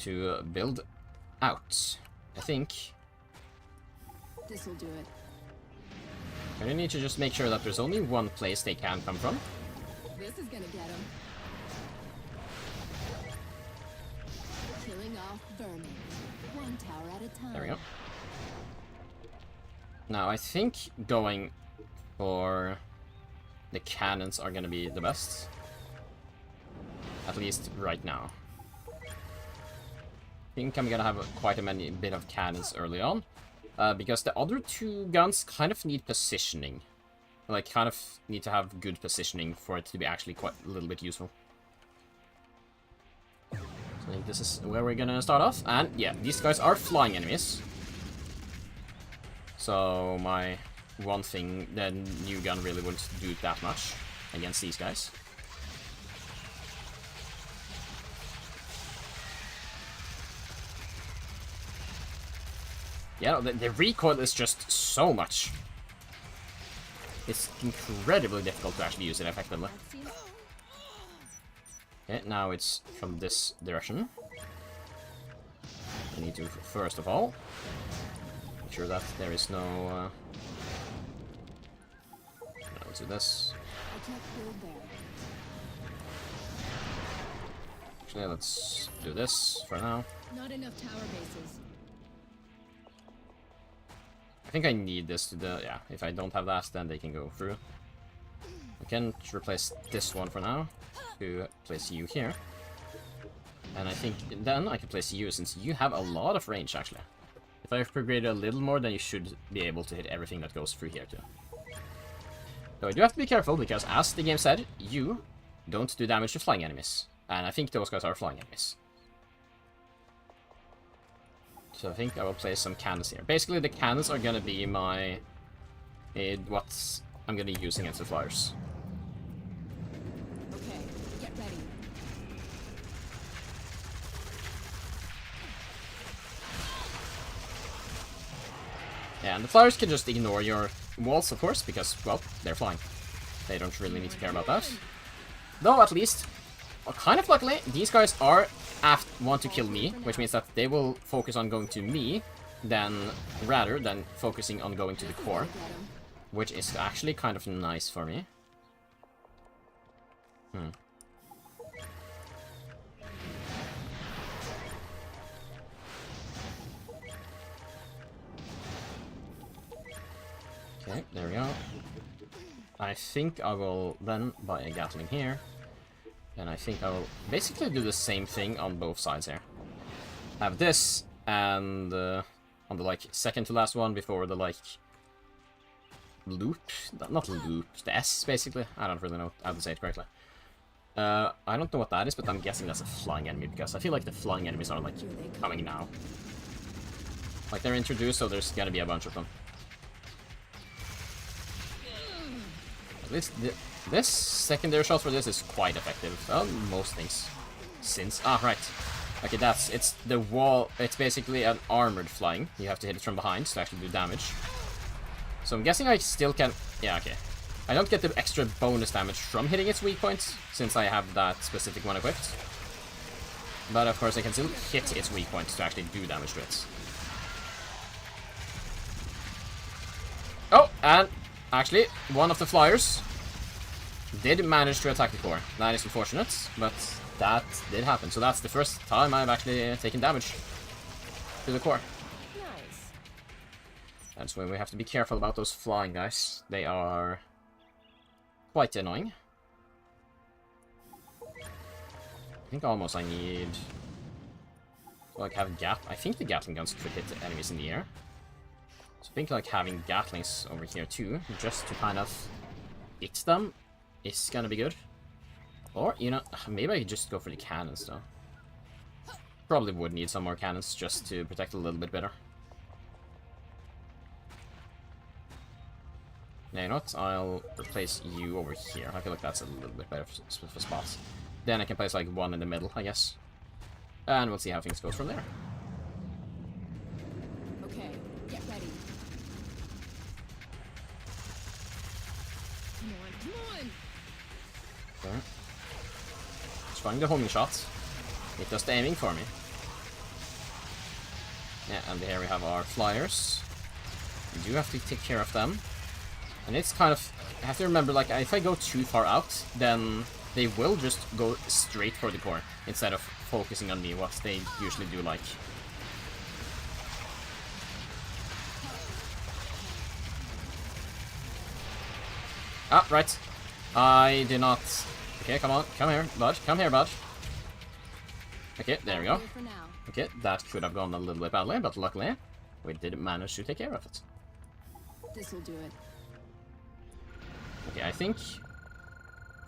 to build out. I think This'll do it. I need to just make sure that there's only one place they can come from. This is gonna get him. Killing off vermin. One tower at a time. There we go. Now I think going for the cannons are gonna be the best. At least right now. I think I'm gonna have quite a bit of cannons early on, because the other two guns kind of need positioning. Like, kind of need to have good positioning for it to be actually quite a little bit useful. So I think this is where we're gonna start off, and yeah, these guys are flying enemies. So my one thing, the new gun really wouldn't do that much against these guys. Yeah, the recoil is just so much. It's incredibly difficult to actually use it effectively. Okay, now it's from this direction. I need to, first of all, make sure that there is no... let's do this. Actually, let's do this for now. Not enough tower bases. I think I need this to the... yeah, if I don't have that, then they can go through. I can replace this one for now to place you here. And I think then I can place you, since you have a lot of range, actually. If I upgrade a little more, then you should be able to hit everything that goes through here, too. So I do have to be careful, because as the game said, you don't do damage to flying enemies. And I think those guys are flying enemies. So I think I will place some cannons here. Basically, the cannons are gonna be my... what I'm gonna use against the flyers. Okay, get ready. Yeah, and the flyers can just ignore your walls, of course, because, well, they're flying. They don't really need to care about that. Though, at least, well, kind of luckily, these guys are want to kill me, which means that they will focus on going to me, rather than focusing on going to the core, Get him. which is actually kind of nice for me. Okay, there we go. I think I will then buy a Gatling here. And I think I will basically do the same thing on both sides here. Have this, and on the, like, second to last one before the, like, loop. Not loop, the S, basically. I don't really know how to say it correctly. I don't know what that is, but I'm guessing that's a flying enemy, because I feel like the flying enemies are, like, coming now. Like, they're introduced, so there's gonna be a bunch of them. This secondary shot for this is quite effective on most things. Since... Ah, right. Okay, it's the wall... It's basically an armored flying. You have to hit it from behind to actually do damage. So I'm guessing I still can... Yeah, okay. I don't get the extra bonus damage from hitting its weak points, since I have that specific one equipped. But of course I can still hit its weak points to actually do damage to it. Oh, and... Actually, one of the flyers did manage to attack the core. That is unfortunate, but that did happen. So that's the first time I've actually taken damage to the core. Nice. That's why we have to be careful about those flying guys. They are quite annoying. I think almost I need to, like, have I think the Gatling guns could hit the enemies in the air. So I think, like, having Gatlings over here too, just to kind of hit them, is gonna be good. Or, you know, maybe I could just go for the cannons though. Probably would need some more cannons just to protect a little bit better. Now, you know what? I'll replace you over here. I feel like that's a little bit better for spots. Then I can place, like, one in the middle, I guess. And we'll see how things go from there. Okay, get ready. Come on! Okay. Trying the homing shot. It does the aiming for me. Yeah, and here we have our flyers. We do have to take care of them. And it's kind of... I have to remember, like, if I go too far out, then they will just go straight for the core, instead of focusing on me, what they usually do, like. Ah, right. I did not... Okay, come on. Come here, bud. Come here, bud. Okay, there we go. For now. Okay, that could have gone a little bit badly, but luckily, we did manage to take care of it. This'll do it. Okay, I think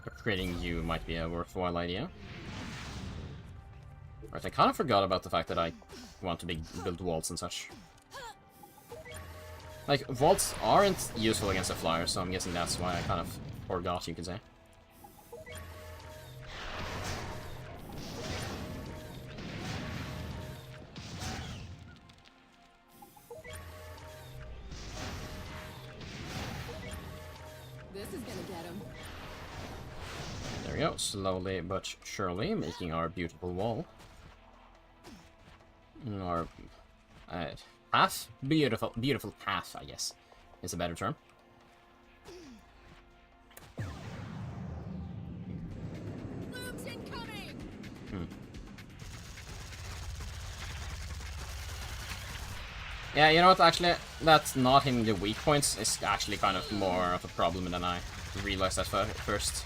upgrading you might be a worthwhile idea. Right, I kind of forgot about the fact that I want to build walls and such. Like, vaults aren't useful against a flyer, so I'm guessing that's why I kind of forgot, you could say. This is gonna get him. There we go, slowly but surely making our beautiful wall. Our path? Beautiful path, I guess, is a better term. Luke's incoming! Yeah, you know what, actually, that's not hitting the weak points is actually kind of more of a problem than I realized at first.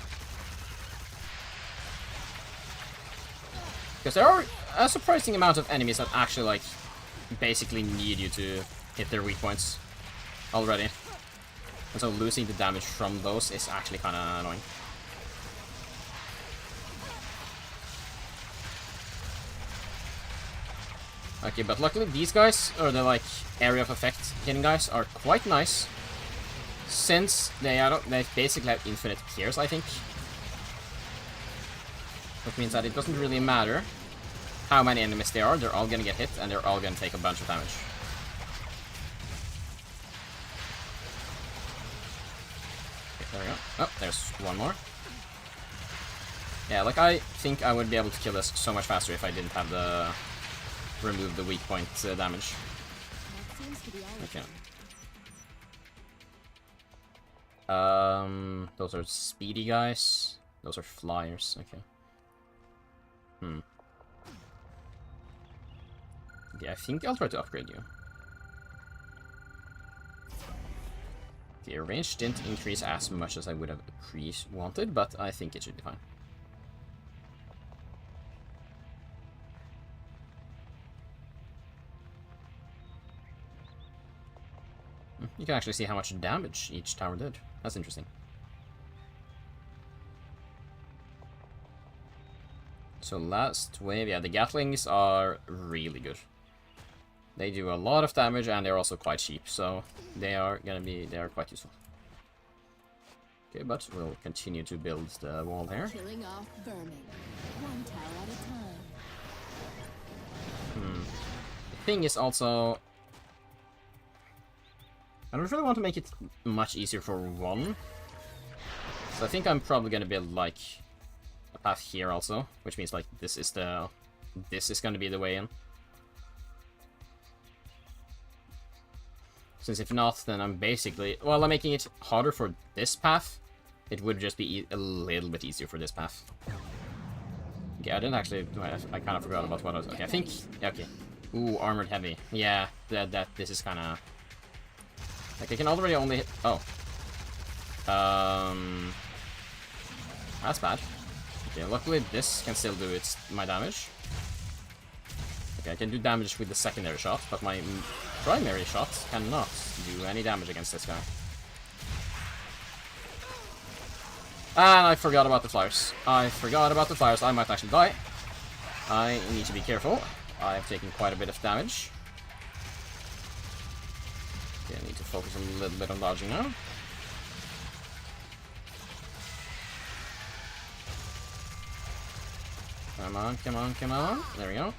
Because there are a surprising amount of enemies that actually, like, basically need you to hit their weak points already. And so losing the damage from those is actually kind of annoying. Okay, but luckily these guys, or the, like, area of effect hitting guys, are quite nice. Since they basically have infinite tears, I think. Which means that it doesn't really matter how many enemies there are, they're all gonna get hit, and they're all gonna take a bunch of damage. Okay, there we go. Oh, there's one more. Yeah, like, I think I would be able to kill this so much faster if I didn't have the... remove the weak point damage. Thanks for the olive. Okay. Those are speedy guys. Those are flyers. Okay. Yeah, I think I'll try to upgrade you. The range didn't increase as much as I would have wanted, but I think it should be fine. You can actually see how much damage each tower did. That's interesting. So last wave, yeah, the Gatlings are really good. They do a lot of damage and they're also quite cheap, so they are quite useful. Okay, but we'll continue to build the wall here. Killing off vermin. One tower at a time. The thing is also, I don't really want to make it much easier for one. So I think I'm probably gonna build like a path here also, which means like this is gonna be the way in. Since if not, then I'm basically, well, I'm making it harder for this path. It would just be a little bit easier for this path. Okay, I didn't actually, I kind of forgot about what I was, okay, I think, okay. Ooh, armored heavy. Yeah, this is kind of, like I can already only hit, oh. That's bad. Okay, luckily this can still do my damage. Okay, I can do damage with the secondary shot, but my primary shot cannot do any damage against this guy. And I forgot about the flyers. I might actually die. I need to be careful. I've taken quite a bit of damage. Okay, I need to focus a little bit on dodging now. Come on, come on, come on. There we go.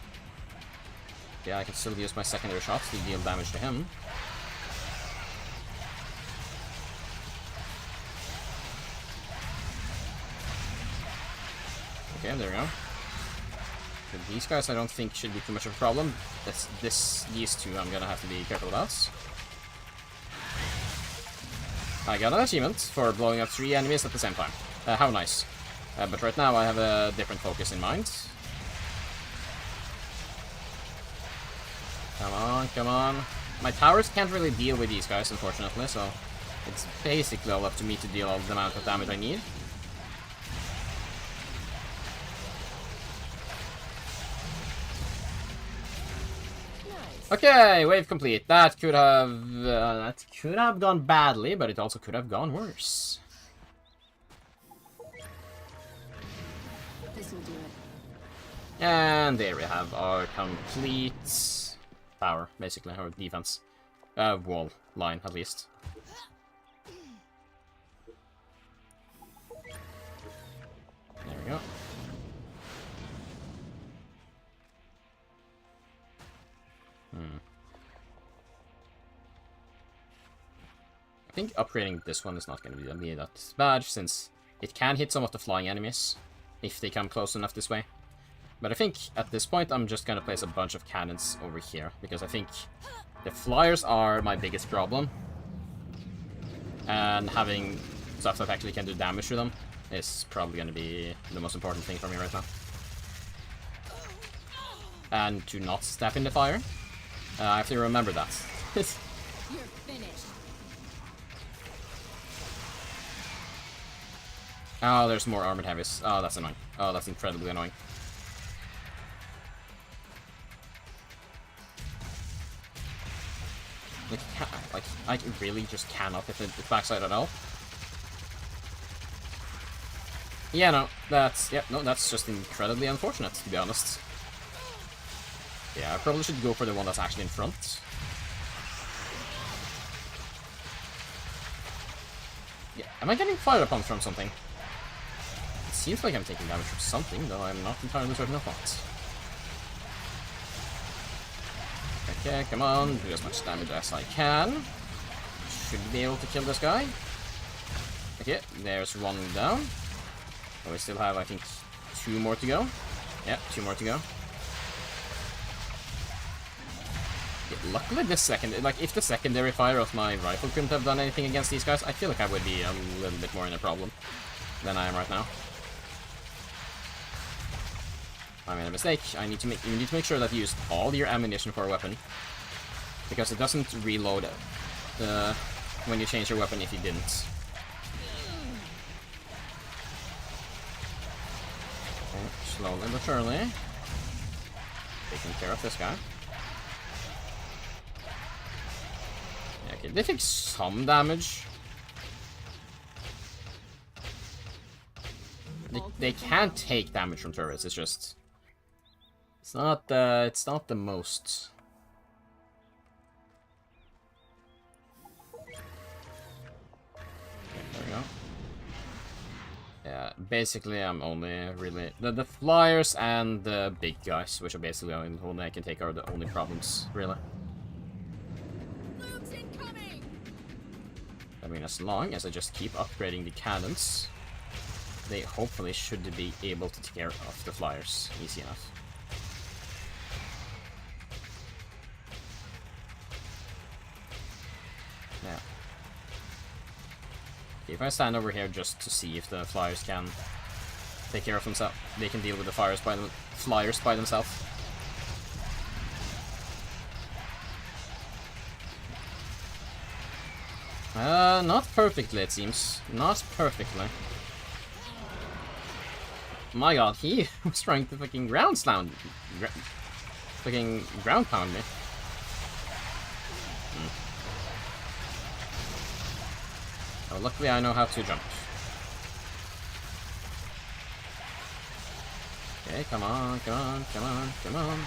Yeah, I can still use my secondary shots to deal damage to him. Okay, there we go. But these guys I don't think should be too much of a problem. These two I'm gonna have to be careful about. I got an achievement for blowing up 3 enemies at the same time. How nice. But right now I have a different focus in mind. Come on, come on. My towers can't really deal with these guys, unfortunately, so it's basically all up to me to deal all the amount of damage I need. Nice. Okay, wave complete. That could have gone badly, but it also could have gone worse. This'll do it. And there we have our complete tower, basically, or defense. Wall line, at least. There we go. I think upgrading this one is not going to be that bad, since it can hit some of the flying enemies if they come close enough this way. But I think at this point I'm just going to place a bunch of cannons over here, because I think the flyers are my biggest problem. And having stuff that actually can do damage to them is probably going to be the most important thing for me right now. And to not step in the fire. I have to remember that. You're finished. Oh, there's more armored heavies. Oh, that's annoying. Oh, that's incredibly annoying. Like, I really just cannot hit the backside at all. Yeah, no, that's just incredibly unfortunate, to be honest. Yeah, I probably should go for the one that's actually in front. Yeah, am I getting fired upon from something? It seems like I'm taking damage from something, though I'm not entirely certain of what. Okay, come on, do as much damage as I can. Should be able to kill this guy. Okay, there's one down. Oh, we still have, I think, 2 more to go. Yeah, 2 more to go. Yeah, luckily this second, like, if the secondary fire of my rifle couldn't have done anything against these guys, I feel like I would be a little bit more in a problem than I am right now. I made a mistake. You need to make sure that you use all your ammunition for a weapon, because it doesn't reload when you change your weapon if you didn't. Okay, slowly but surely. Taking care of this guy. Yeah, okay, they take some damage. They can take damage from turrets, it's just... It's not the most... There we go. Yeah, basically I'm only really... The flyers and the big guys, which are basically the only I can take, are the only problems, really. I mean, as long as I just keep upgrading the cannons, they hopefully should be able to take care of the flyers easy enough. Yeah. If I stand over here just to see if the flyers can take care of themselves, they can deal with the flyers by themselves. Not perfectly, it seems. Not perfectly. My god, he was trying to fucking ground pound me. Oh, luckily I know how to jump. Okay, come on, come on, come on, come on.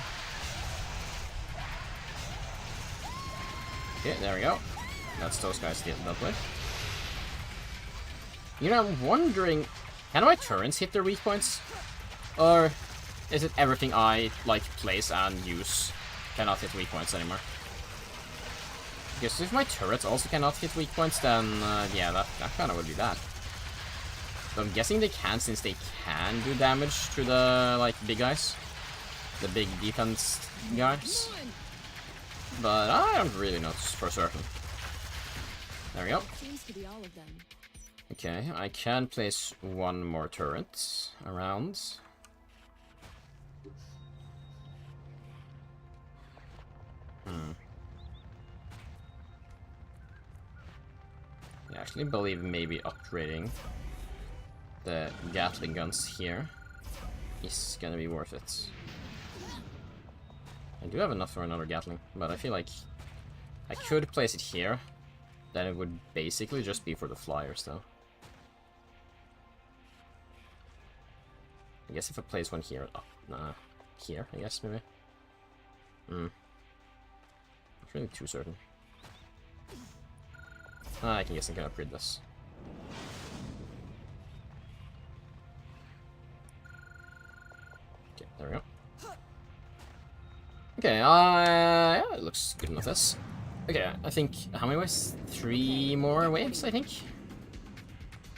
Okay, there we go. That's those guys dealt with. You know, I'm wondering, can my turrets hit their weak points? Or is it everything I, like, place and use cannot hit weak points anymore? Because if my turrets also cannot hit weak points, then, yeah, that kind of would be bad. So I'm guessing they can, since they can do damage to the, like, big guys. The big defense guys. But I don't really know for certain. There we go. Seems to be all of them. Okay, I can place one more turret around. I actually believe maybe upgrading the Gatling guns here is gonna be worth it. I do have enough for another Gatling, but I feel like I could place it here. Then it would basically just be for the flyers, though. I guess if I place one here, here, I guess, maybe. Not really too certain. I can guess I can upgrade this. Okay, there we go. Okay, yeah, it looks good enough, this. Okay, I think, how many waves? 3 more waves, I think?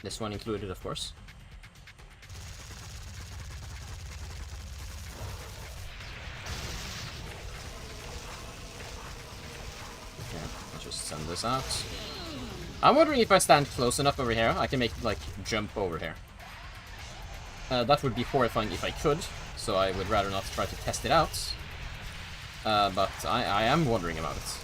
This one included, of course. Okay, let's just send this out. I'm wondering if I stand close enough over here, I can make, like, jump over here. That would be horrifying if I could, so I would rather not try to test it out. But I am wondering about it.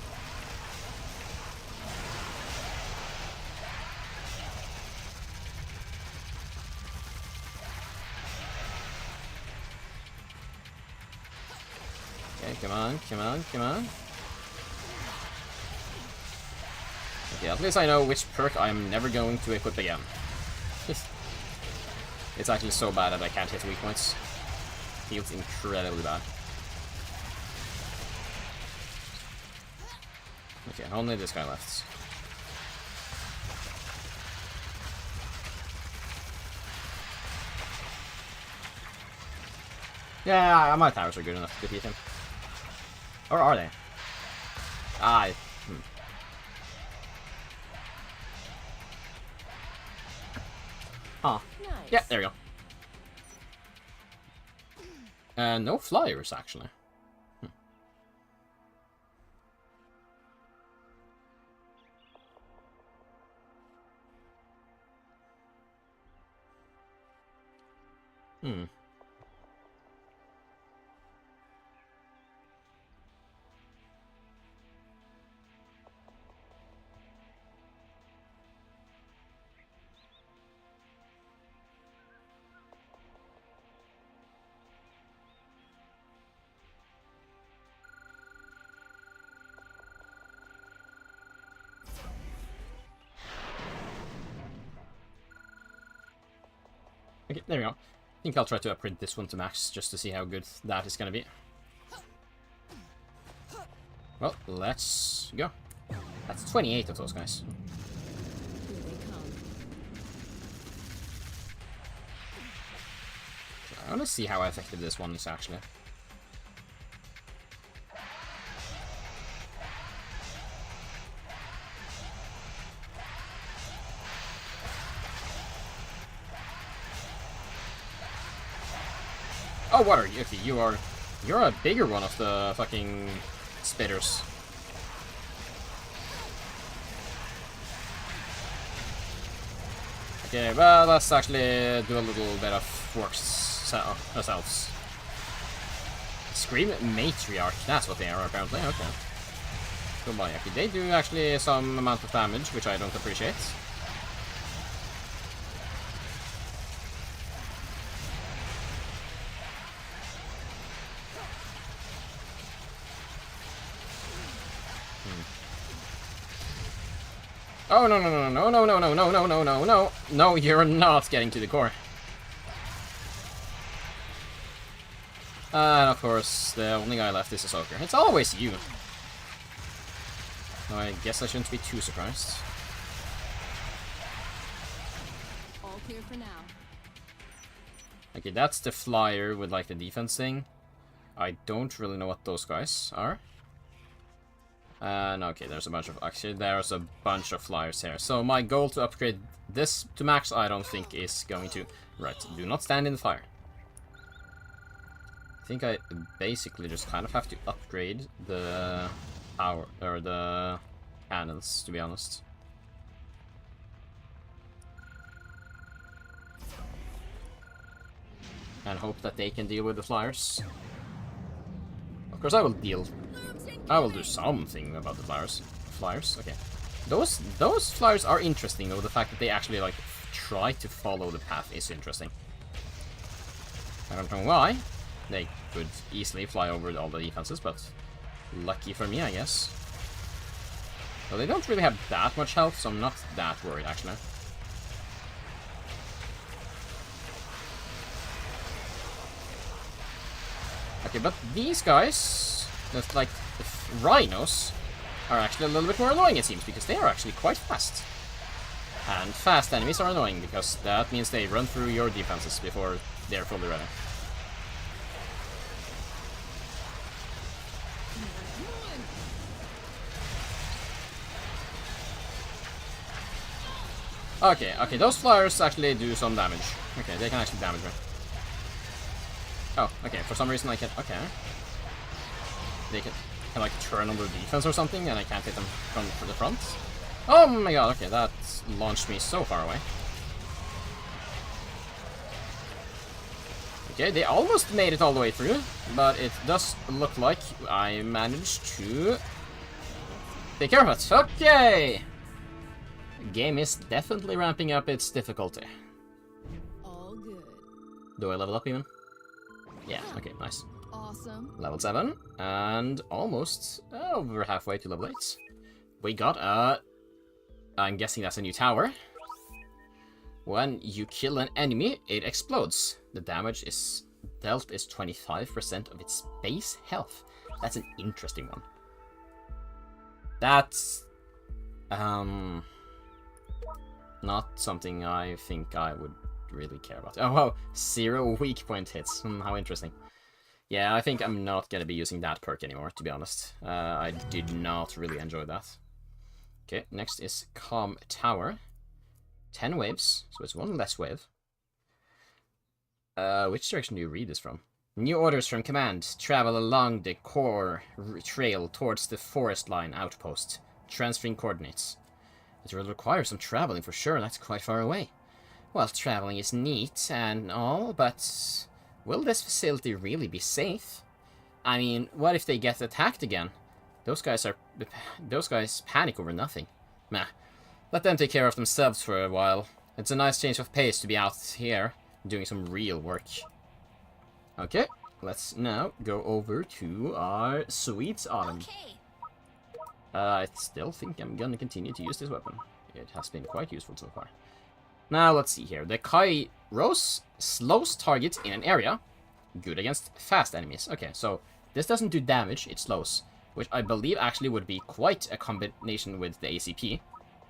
Okay, come on, come on, come on. Okay, at least I know which perk I'm never going to equip again. It's actually so bad that I can't hit weak points. Feels incredibly bad. Okay, only this guy left. Yeah, my towers are good enough to defeat him. Or are they? Huh. Nice. Yeah, there we go. No flyers, actually. Hmm. Okay, there we go. I think I'll try to upgrade this one to max, just to see how good that is gonna be. Well, let's go. That's 28 of those guys. Here they come. I wanna see how effective this one is, actually. Oh, what are you? Okay, you're a bigger one of the fucking spitters. Okay, well, let's actually do a little bit of work ourselves. Scream Matriarch, that's what they are apparently, okay. Goodbye, okay, they do actually some amount of damage, which I don't appreciate. Oh, no, no, no, no, no, no, no, no, no, no, no. No, you're not getting to the core. And of course, the only guy left is Ahsoka. It's always you. So I guess I shouldn't be too surprised. All clear for now. Okay, that's the flyer with like the defense thing. I don't really know what those guys are. And okay, there's a bunch of, actually there's a bunch of flyers here. So my goal to upgrade this to max, I don't think is going to, right, do not stand in the fire. I think I basically just kind of have to upgrade the power, or the cannons, to be honest. And hope that they can deal with the flyers. Of course I will do something about the flyers. Okay. Those flyers are interesting, though. The fact that they actually, like, try to follow the path is interesting. I don't know why. They could easily fly over all the defenses, but lucky for me, I guess. Well, they don't really have that much health, so I'm not that worried, actually. Okay, but these guys, that's like the rhinos, are actually a little bit more annoying, it seems, because they are actually quite fast. And fast enemies are annoying, because that means they run through your defenses before they're fully ready. Okay, those flyers actually do some damage. Okay, they can actually damage me. Oh, okay, for some reason I can... Okay. They can like turn on their defense or something, and I can't hit them from the front. Oh my god, okay, that launched me so far away. Okay, they almost made it all the way through, but it does look like I managed to take care of it. Okay! The game is definitely ramping up its difficulty. All good. Do I level up even? Yeah, okay, nice. Awesome. Level 7, and almost over halfway to level 8. We got a... I'm guessing that's a new tower. When you kill an enemy, it explodes. The damage is dealt is 25% of its base health. That's an interesting one. That's... not something I think I would really care about. Oh, wow, 0 weak point hits. How interesting. Yeah, I think I'm not gonna be using that perk anymore, to be honest. I did not really enjoy that. Okay, next is Calm Tower. 10 waves, so it's one less wave. Which direction do you read this from? New orders from command. Travel along the core trail towards the forest line outpost. Transferring coordinates. It will require some traveling for sure, that's quite far away. Well, traveling is neat and all, but will this facility really be safe? I mean, what if they get attacked again? Those guys panic over nothing. Meh. Let them take care of themselves for a while. It's a nice change of pace to be out here, doing some real work. Okay, let's now go over to our sweet Autumn. Okay. I still think I'm gonna continue to use this weapon. It has been quite useful so far. Now, let's see here. The Kairos slows targets in an area. Good against fast enemies. Okay, so this doesn't do damage, it slows. Which I believe actually would be quite a combination with the ACP.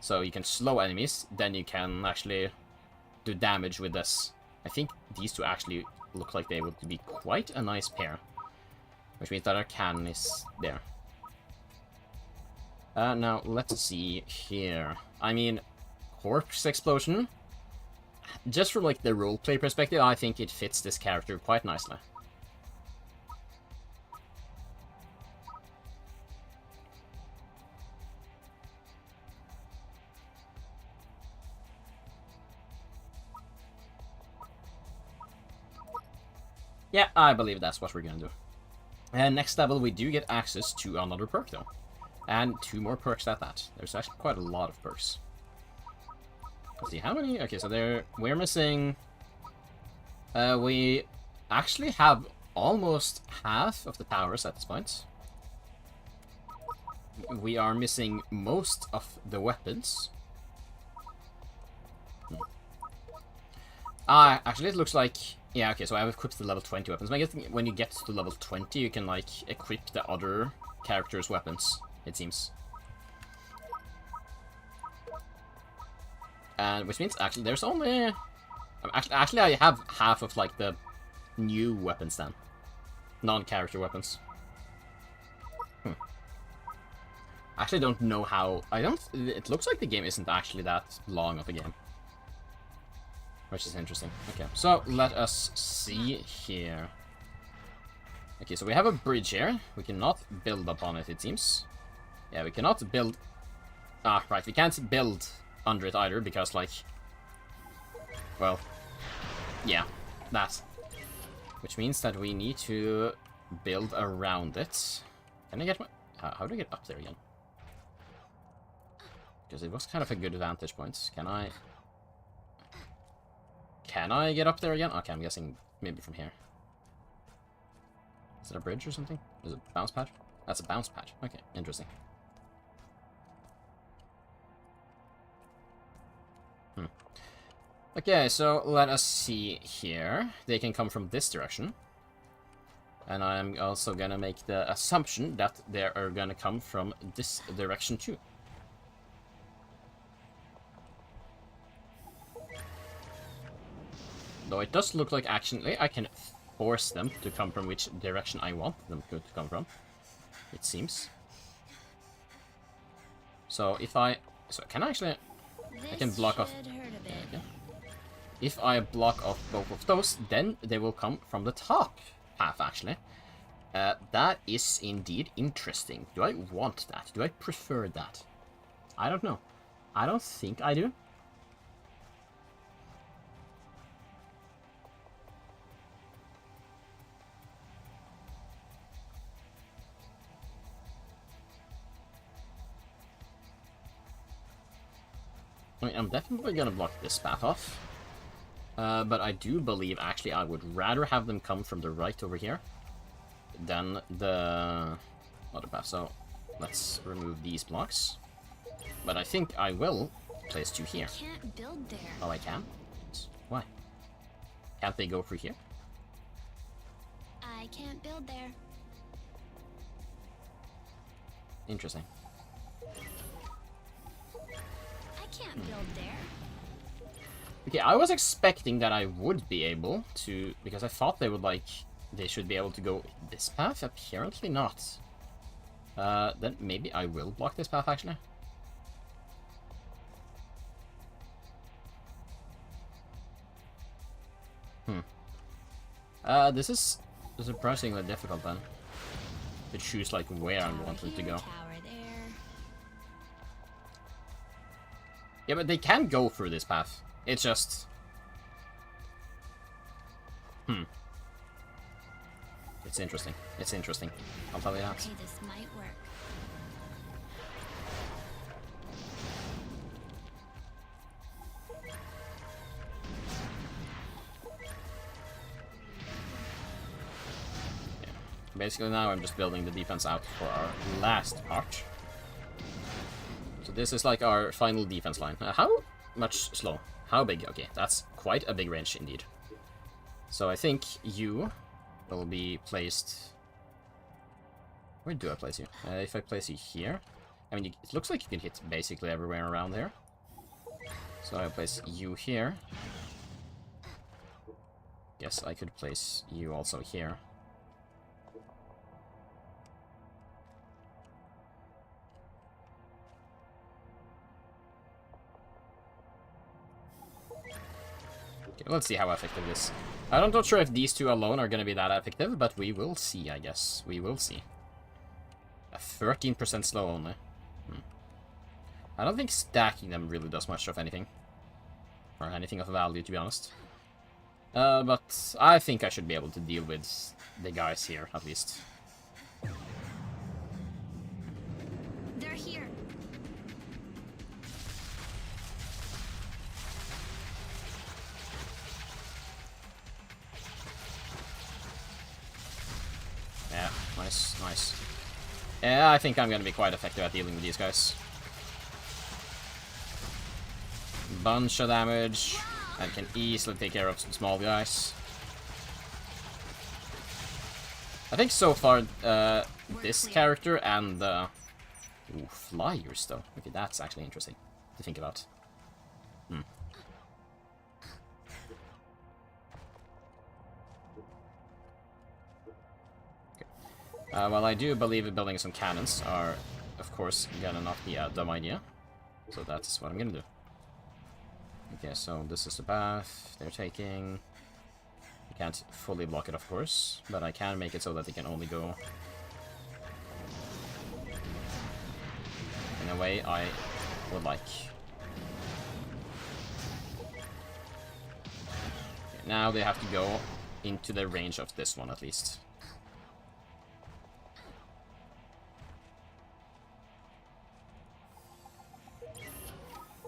So you can slow enemies, then you can actually do damage with this. I think these two actually look like they would be quite a nice pair. Which means that our cannon is there. Now, let's see here. I mean, Corpse Explosion. Just from, like, the roleplay perspective, I think it fits this character quite nicely. Yeah, I believe that's what we're gonna do. And next level, we do get access to another perk, though. And 2 more perks at that. There's actually quite a lot of perks. Let's see, how many? Okay, so we're missing... we actually have almost half of the powers at this point. We are missing most of the weapons. Actually, it looks like... Yeah, okay, so I've equipped the level 20 weapons. I guess when you get to level 20, you can, like, equip the other characters' weapons, it seems. And which means, actually, there's only... Actually, I have half of, like, the new weapons, then. Non-character weapons. I actually don't know how... It looks like the game isn't actually that long of a game. Which is interesting. Okay, so let us see here. Okay, so we have a bridge here. We cannot build upon it, it seems. Yeah, we cannot build... Ah, right, we can't build under it either, because, like... Well... Yeah, that. Which means that we need to build around it. Can I get my... How do I get up there again? Because it was kind of a good vantage point. Can I get up there again? Okay, I'm guessing maybe from here. Is it a bridge or something? Is it a bounce pad? That's a bounce pad. Okay, interesting. Okay, so let us see here. They can come from this direction. And I'm also gonna make the assumption that they are gonna come from this direction too. Though it does look like actually I can force them to come from which direction I want them to come from. It seems. So if I... So can I actually... I can block off... Okay. If I block off both of those, then they will come from the top path, actually. That is indeed interesting. Do I want that? Do I prefer that? I don't know. I don't think I do. I mean, I'm definitely gonna block this path off. But I do believe, actually, I would rather have them come from the right over here than the other path. So, let's remove these blocks. But I think I will place 2 here. Can't build there. Oh, I can? Why? Can't they go through here? I can't build there. Interesting. I can't build there. Okay, I was expecting that I would be able to, because I thought they would, like, they should be able to go this path. Apparently not. Then maybe I will block this path, actually. This is surprisingly difficult, then. To choose, like, where I want them to go. Tower there. Yeah, but they can go through this path. It's just... It's interesting. It's interesting. I'll tell you that. Okay, this might work. Basically now I'm just building the defense out for our last part. So this is like our final defense line. How much slow? How big? Okay, that's quite a big range indeed. So I think you will be placed... Where do I place you? If I place you here... I mean, it looks like you can hit basically everywhere around here. So I'll place you here. Guess I could place you also here. Let's see how effective it is. I'm not sure if these two alone are going to be that effective, but we will see, I guess. We will see. A 13% slow only. I don't think stacking them really does much of anything. Or anything of value, to be honest. But I think I should be able to deal with the guys here, at least. They're here. Yeah, nice, nice. Yeah, I think I'm gonna be quite effective at dealing with these guys. Bunch of damage, and can easily take care of some small guys. I think so far, this character and the... Ooh, flyers though. Okay, that's actually interesting to think about. Well, I do believe building some cannons are, of course, gonna not be a dumb idea. So that's what I'm gonna do. Okay, so this is the path they're taking. I can't fully block it, of course, but I can make it so that they can only go in a way I would like. Okay, now they have to go into the range of this one, at least.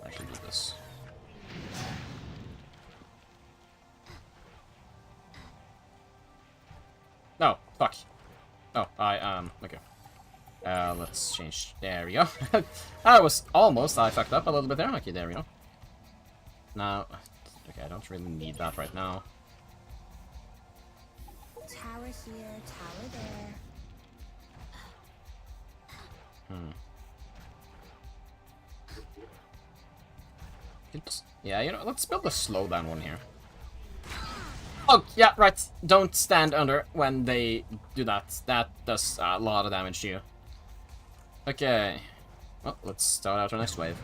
I should do this. No, fuck. Oh, okay. Let's change. There we go. I fucked up a little bit there. Okay, there we go. Now, okay, I don't really need that right now. Tower here, tower there. Yeah, you know, let's build a slowdown one here. Oh, yeah, right. Don't stand under when they do that. That does a lot of damage to you. Okay. Well, let's start out our next wave.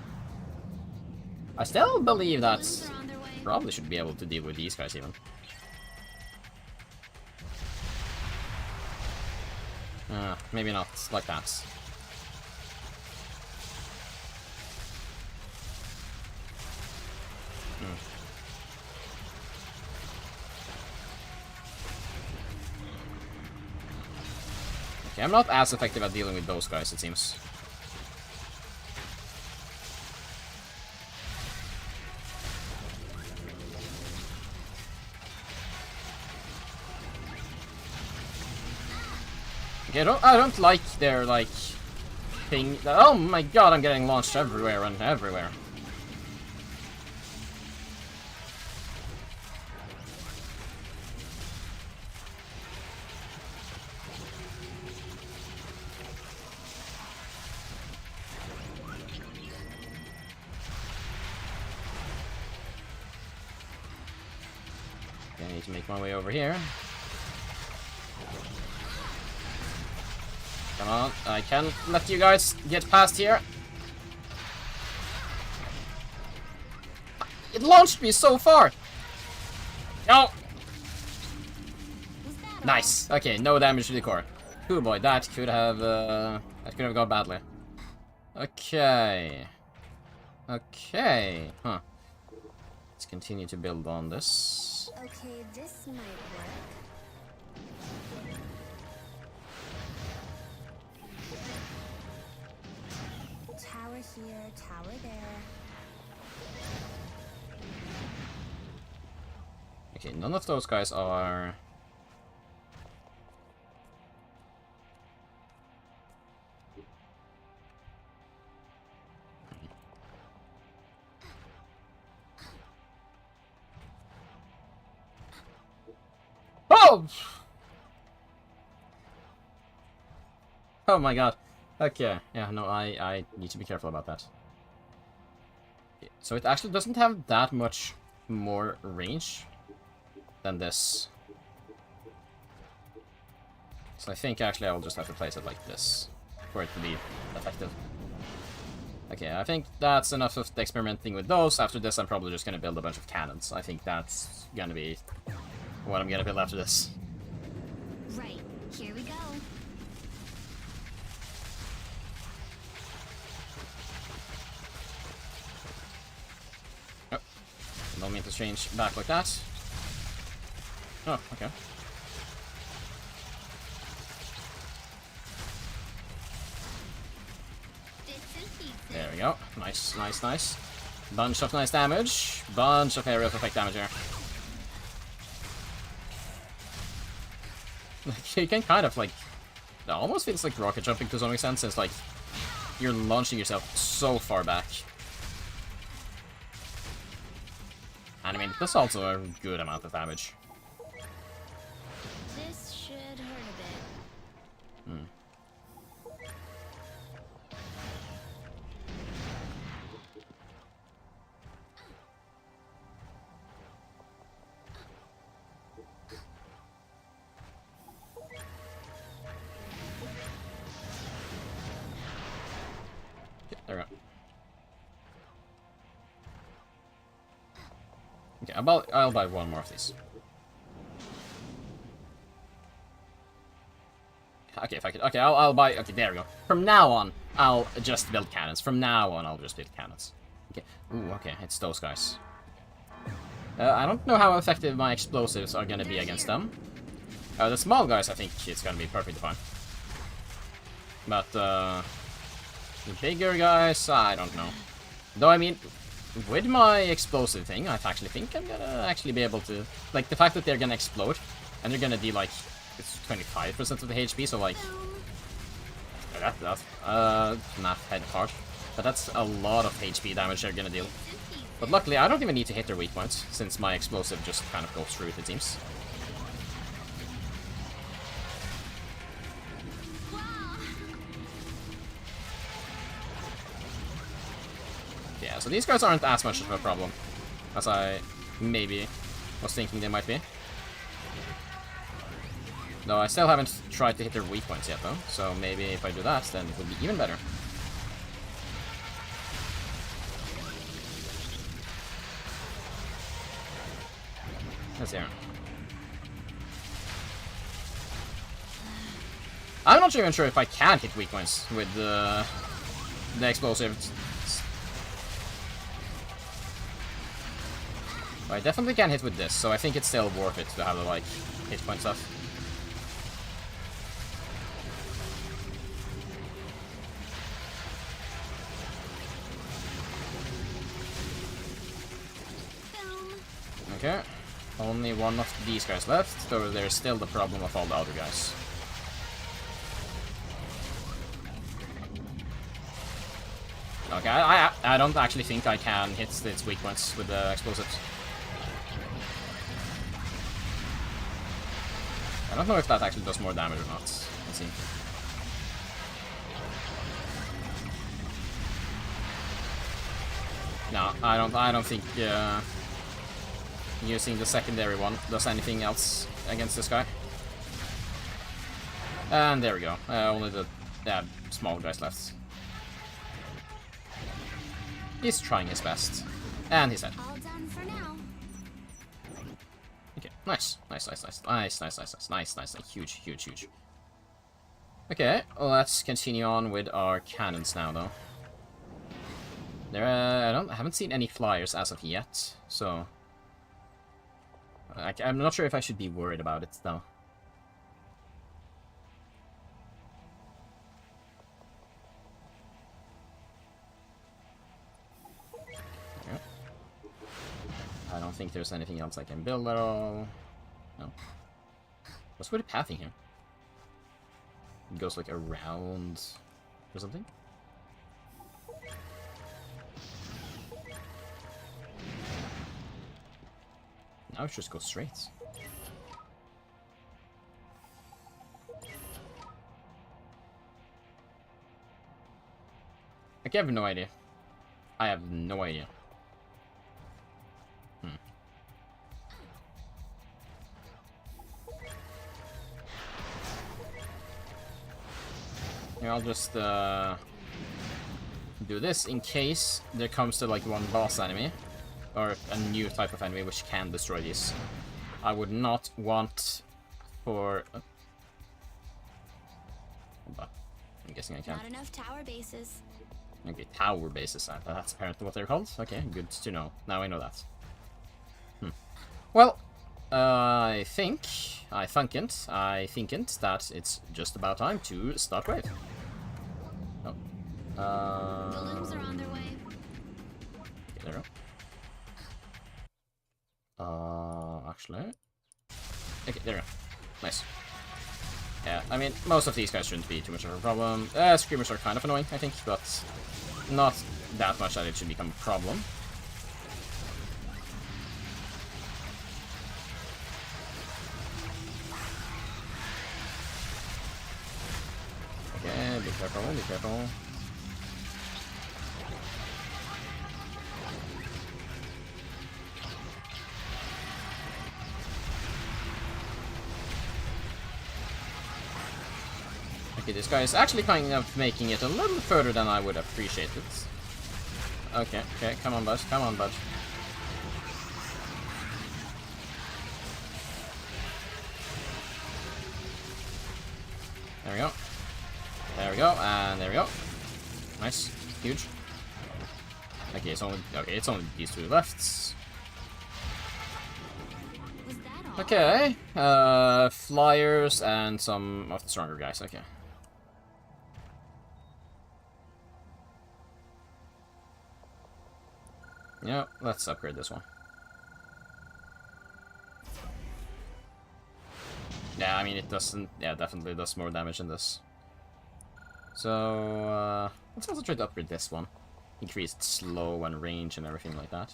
I still believe that Balloons are on their way. probably should be able to deal with these guys even. Maybe not like that. Okay, I'm not as effective at dealing with those guys, it seems. Okay, I don't like their, like, thing. Oh my god, I'm getting launched everywhere and everywhere. I need to make my way over here. Come on, I can let you guys get past here. It launched me so far! No! Nice. Okay, no damage to the core. Oh boy, that could have gone badly. Okay. Okay. Huh. Let's continue to build on this. Okay, this might work. Tower here, tower there. Okay, none of those guys are... Oh! Oh my god. Okay, yeah, no, I need to be careful about that. So it actually doesn't have that much more range than this. So I think actually I'll just have to place it like this for it to be effective. Okay, I think that's enough of the experimenting with those. After this, I'm probably just gonna build a bunch of cannons. I think that's gonna be what I'm gonna build after this. Right, here we go. Oh, don't mean to change back like that. Oh, okay. There we go. Nice, nice, nice. Bunch of nice damage. Bunch of area of effect damage here. You can kind of like... It almost feels like rocket jumping to some extent, since like you're launching yourself so far back. And I mean, that's also a good amount of damage. This should hurt a bit. Hmm. There we go. Okay, I'll buy one more of these. Okay, if I could. Okay, I'll buy. Okay, there we go. From now on, I'll just build cannons. From now on, I'll just build cannons. Okay. Ooh, okay, it's those guys. I don't know how effective my explosives are gonna be against them. The small guys, I think it's gonna be perfectly fine. But the bigger guys, I don't know. Though, I mean, with my explosive thing, I actually think I'm gonna actually be able to... Like, the fact that they're gonna explode, and they're gonna deal, like, it's 25% of the HP, so, like... That's not head hard. But that's a lot of HP damage they're gonna deal. But luckily, I don't even need to hit their weak points, since my explosive just kind of goes through it, it seems. Yeah, so these guys aren't as much of a problem as I maybe was thinking they might be. Though I still haven't tried to hit their weak points yet, though, so maybe if I do that, then it would be even better. Let's see here. I'm not even sure if I can hit weak points with the explosives. I definitely can hit with this, so I think it's still worth it to have the, like, hit point stuff. Okay. Only one of these guys left, though there's still the problem of all the other guys. Okay, I don't actually think I can hit its weak points with the explosives. I don't know if that actually does more damage or not. Let's see. No, I don't think using the secondary one does anything else against this guy. And there we go. Only the small guys left. He's trying his best. And he's dead. All done for now. Okay, nice. Nice. Huge, huge, huge. Okay, let's continue on with our cannons now, though. There, I haven't seen any flyers as of yet, so... I'm not sure if I should be worried about it, though. Yeah. I don't think there's anything else I can build at all. No. What's with the pathing here? It goes like around or something? Now it just goes straight. I have no idea. I have no idea. Yeah, I'll just do this in case there comes to like one boss enemy or a new type of enemy which can destroy these. I would not want for. I'm guessing I can. Not enough tower bases. Okay, tower bases. That's apparently what they're called. Okay, good to know. Now I know that. Well, I think that it's just about time to start wave. Oh. Balloons are on their way. Okay, there we go. Actually. Okay, there we go. Nice. Yeah, I mean, most of these guys shouldn't be too much of a problem. Screamers are kind of annoying, I think, but not that much that it should become a problem. Okay, be careful, be careful. Okay, this guy is actually kind of making it a little further than I would appreciate it. Okay, okay, come on, bud, come on, bud. There we go. There we go, and there we go. Nice, huge. Okay, it's only these two left. Was that all? Okay, flyers and some of the stronger guys. Okay. Yeah, let's upgrade this one. Yeah, I mean, it doesn't... Yeah, definitely does more damage than this. So, let's also try to upgrade this one. Increased slow and range and everything like that.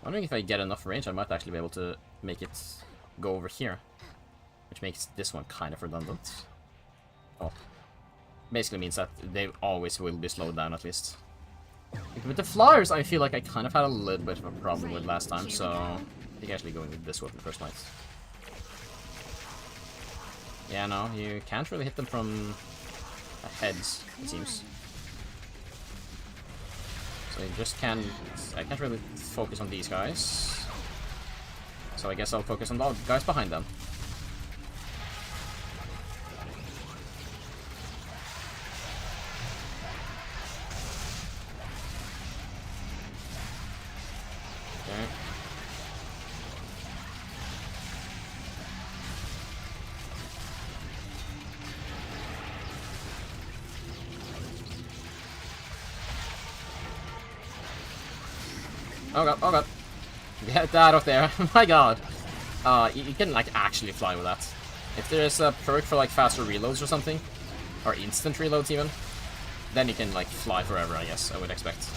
Wondering if I get enough range, I might actually be able to make it go over here. Which makes this one kind of redundant. Oh. Basically means that they always will be slowed down, at least. With the flyers, I feel like I kind of had a little bit of a problem with last time, so I think actually going with this weapon first might. Yeah, no, you can't really hit them from heads, it seems. So you just can't... I can't really focus on these guys. So I guess I'll focus on the guys behind them. Okay. Oh god, oh god. Get that off there. My god. You can like actually fly with that. If there's a perk for like faster reloads or something, or instant reloads even, then you can like fly forever, I guess, I would expect.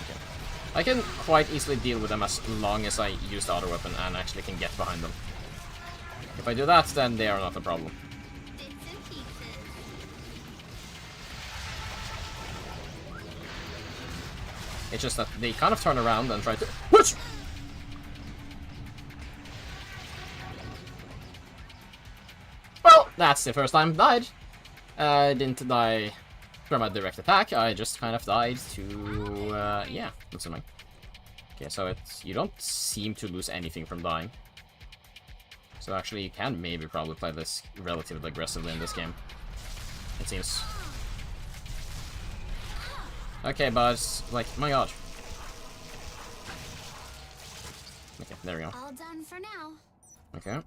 Okay. I can quite easily deal with them as long as I use the auto weapon and actually can get behind them. If I do that, then they are not a problem. Bits and pieces. It's just that they kind of turn around and try to... Whoosh! Well, that's the first time I died. I didn't die from a direct attack, I just kind of died to... yeah, that's annoying. Okay, so it's... You don't seem to lose anything from dying. So actually you can maybe probably play this relatively aggressively in this game. It seems... Okay, but like, my god. Okay, there we go. All done for now. Okay.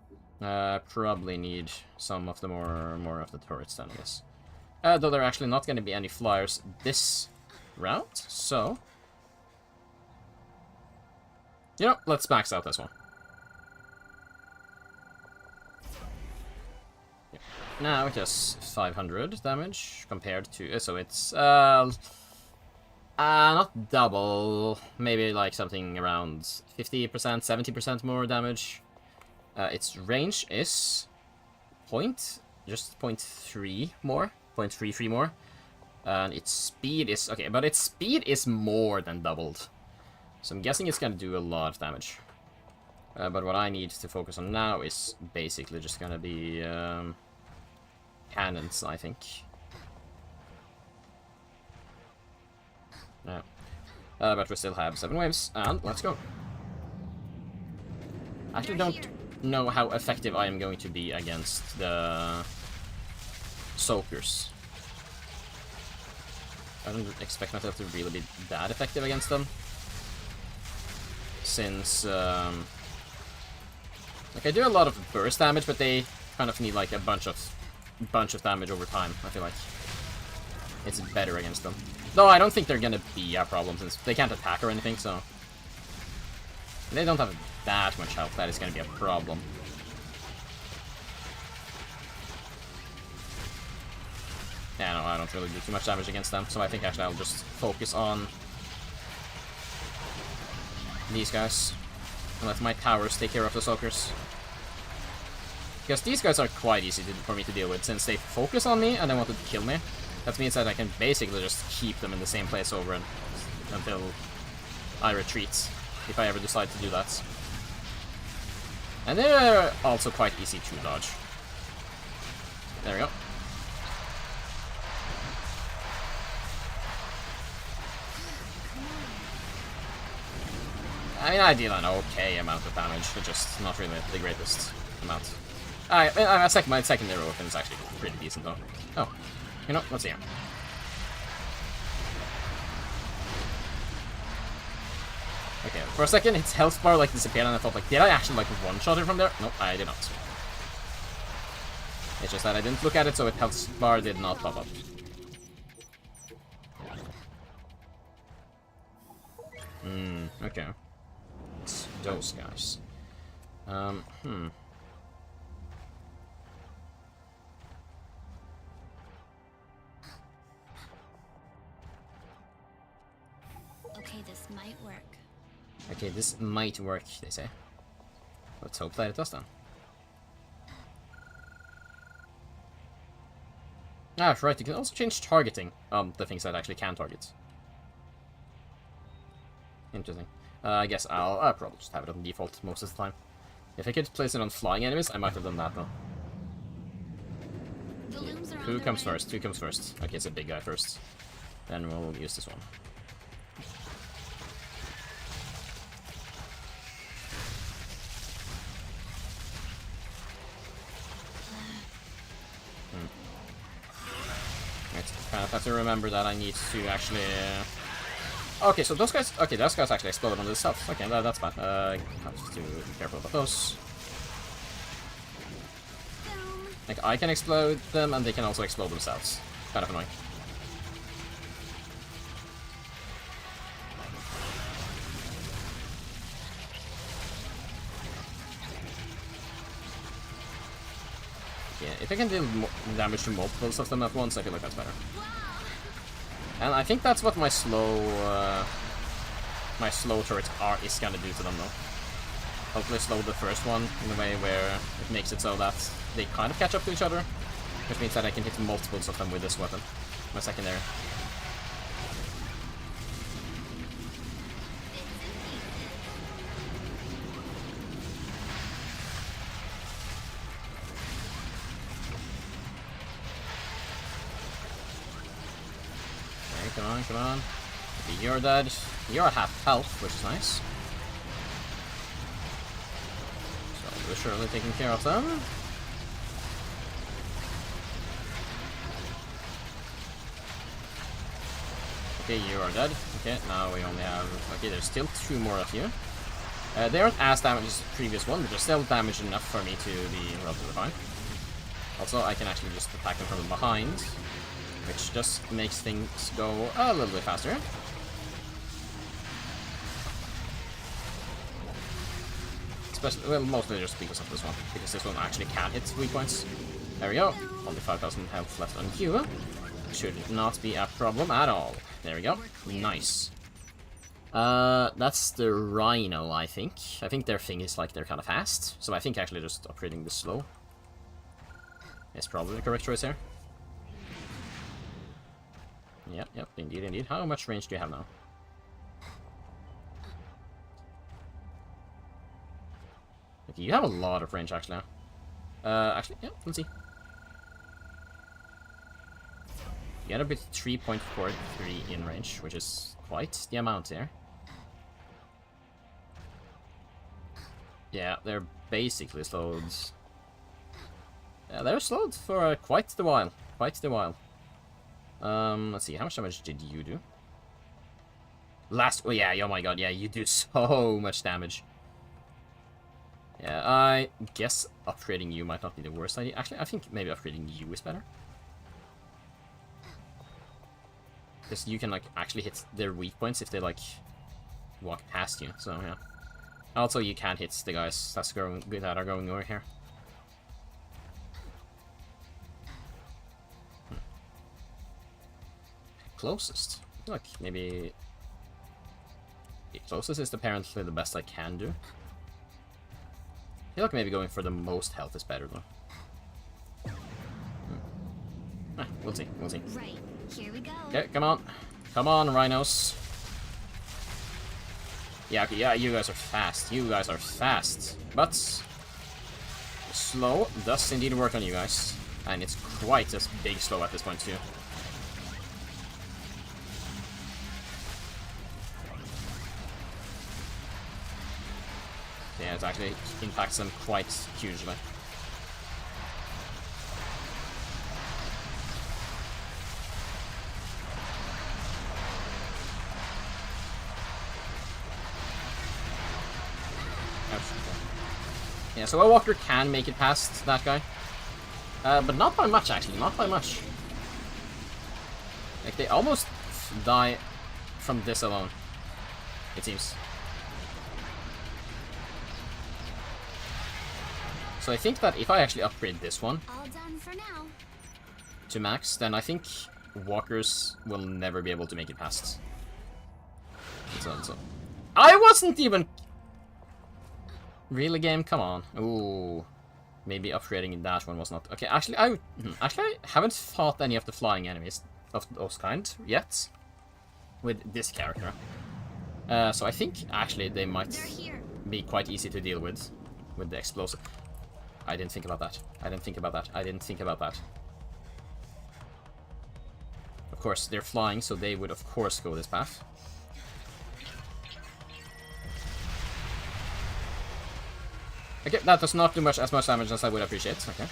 Probably need some of the more of the turrets then, I guess. Though there are actually not going to be any flyers this route, so... You know, let's max out this one. Yeah. Now it does 500 damage compared to... so it's... not double. Maybe like something around 50%, 70% more damage. Its range is... just 0.3 more. 0.33 more. And its speed is... okay, but its speed is more than doubled. So I'm guessing it's gonna do a lot of damage. But what I need to focus on now is basically just gonna be cannons, I think. Yeah. But we still have 7 waves, and let's go. I actually don't know how effective I am going to be against the soakers. I don't expect myself to really be that effective against them. Since, like, I do a lot of burst damage, but they kind of need, like, a bunch of damage over time. I feel like it's better against them. Though I don't think they're gonna be a problem, since they can't attack or anything, so... they don't have that much health, that is gonna be a problem. Yeah, no, I don't really do too much damage against them, so I think actually I'll just focus on these guys and let my towers take care of the soakers. Because these guys are quite easy for me to deal with, since they focus on me and they wanted to kill me. That means that I can basically just keep them in the same place over and until I retreat, if I ever decide to do that. And they're also quite easy to dodge. There we go. I mean, I deal an okay amount of damage, but just not really the greatest amount. My secondary weapon is actually pretty decent, though. Oh, you know, let's see here. Okay, for a second, its health bar, like, disappeared, and I thought, like, did I actually, like, one-shot it from there? Nope, I did not. It's just that I didn't look at it, so its health bar did not pop up. Okay. It's those guys. Okay, this might work. Okay, this might work, they say. Let's hope that it does then. Ah, right, you can also change targeting the things that actually can target. Interesting. I guess I'll probably just have it on default most of the time. If I could place it on flying enemies, I might have done that though. The looms are on Who their comes way. first? Who comes first? Okay, it's a big guy first. Then we'll use this one. Right, kind of have to remember that I need to actually... Okay, so those guys... Okay, those guys actually exploded on themselves. Okay, that's bad. I have to be careful about those. Boom. Like, I can explode them, and they can also explode themselves. Kind of annoying. Yeah, if I can deal damage to multiples of them at once, I feel like that's better. And I think that's what my slow turret is gonna do to them, though. Hopefully slow the first one in a way where it makes it so that they kind of catch up to each other, which means that I can hit multiples of them with this weapon, my secondary. Come on, come on. You're dead. You're half health, which is nice. So we're surely taking care of them. Okay, you are dead. Okay, now we only have... Okay, there's still 2 more of you. They aren't as damaged as the previous one, but they're still damaged enough for me to be relatively fine. Also, I can actually just attack them from behind, which just makes things go a little bit faster. Especially, well, mostly just because of this one, because this one actually can hit weak points. There we go. Only 5,000 health left on you. Should not be a problem at all. There we go. Nice. That's the Rhino, I think. I think their thing is like they're kind of fast, so I think actually just upgrading this slow is probably the correct choice here. Yep, indeed, indeed. How much range do you have now? Okay, you have a lot of range actually now. Actually, yeah, let's see. You end up with 3.43 in range, which is quite the amount there. Yeah, they're basically slowed. Yeah, they're slowed for quite the while. Quite the while. Let's see, how much damage did you do? Oh yeah, oh my god, yeah, you do so much damage. Yeah, I guess upgrading you might not be the worst idea. Actually, I think maybe upgrading you is better. Because you can, like, actually hit their weak points if they, like, walk past you, so, yeah. Also, you can hit the guys that are going over here. Closest. I feel like maybe... Closest is apparently the best I can do. I feel like maybe going for the most health is better, though. We'll see, we'll see. Right, here we go. Okay, come on. Come on, rhinos. Yeah, okay, yeah, you guys are fast. You guys are fast. But slow does indeed work on you guys. And it's quite a big slow at this point, too. Yeah, it actually impacts them quite hugely. Yeah, so a walker can make it past that guy. But not by much, actually. Not by much. Like, they almost die from this alone, it seems. So I think that if I actually upgrade this one All done for now. to max, then I think walkers will never be able to make it past. So. I wasn't even... Really, game? Come on. Ooh. Maybe upgrading that one was not... Okay, actually, I haven't fought any of the flying enemies of those kind yet with this character. So I think, actually, they might They're here. be quite easy to deal with the explosive. I didn't think about that. I didn't think about that. I didn't think about that. Of course, they're flying, so they would, of course, go this path. Okay, that does not do as much damage as I would appreciate. Okay.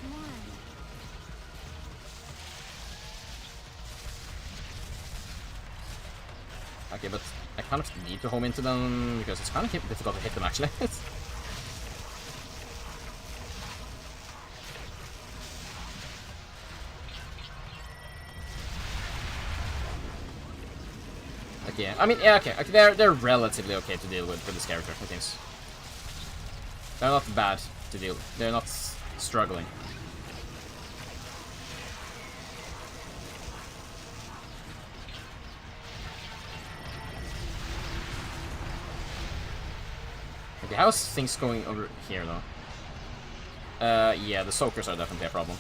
Come on. Okay, but I kind of need to home into them because it's kind of difficult to hit them actually. Okay, I mean, yeah, okay, they're relatively okay to deal with this character, I think. They're not bad to deal with. They're not struggling. Okay, how's things going over here, though? Yeah, the soakers are definitely a problem.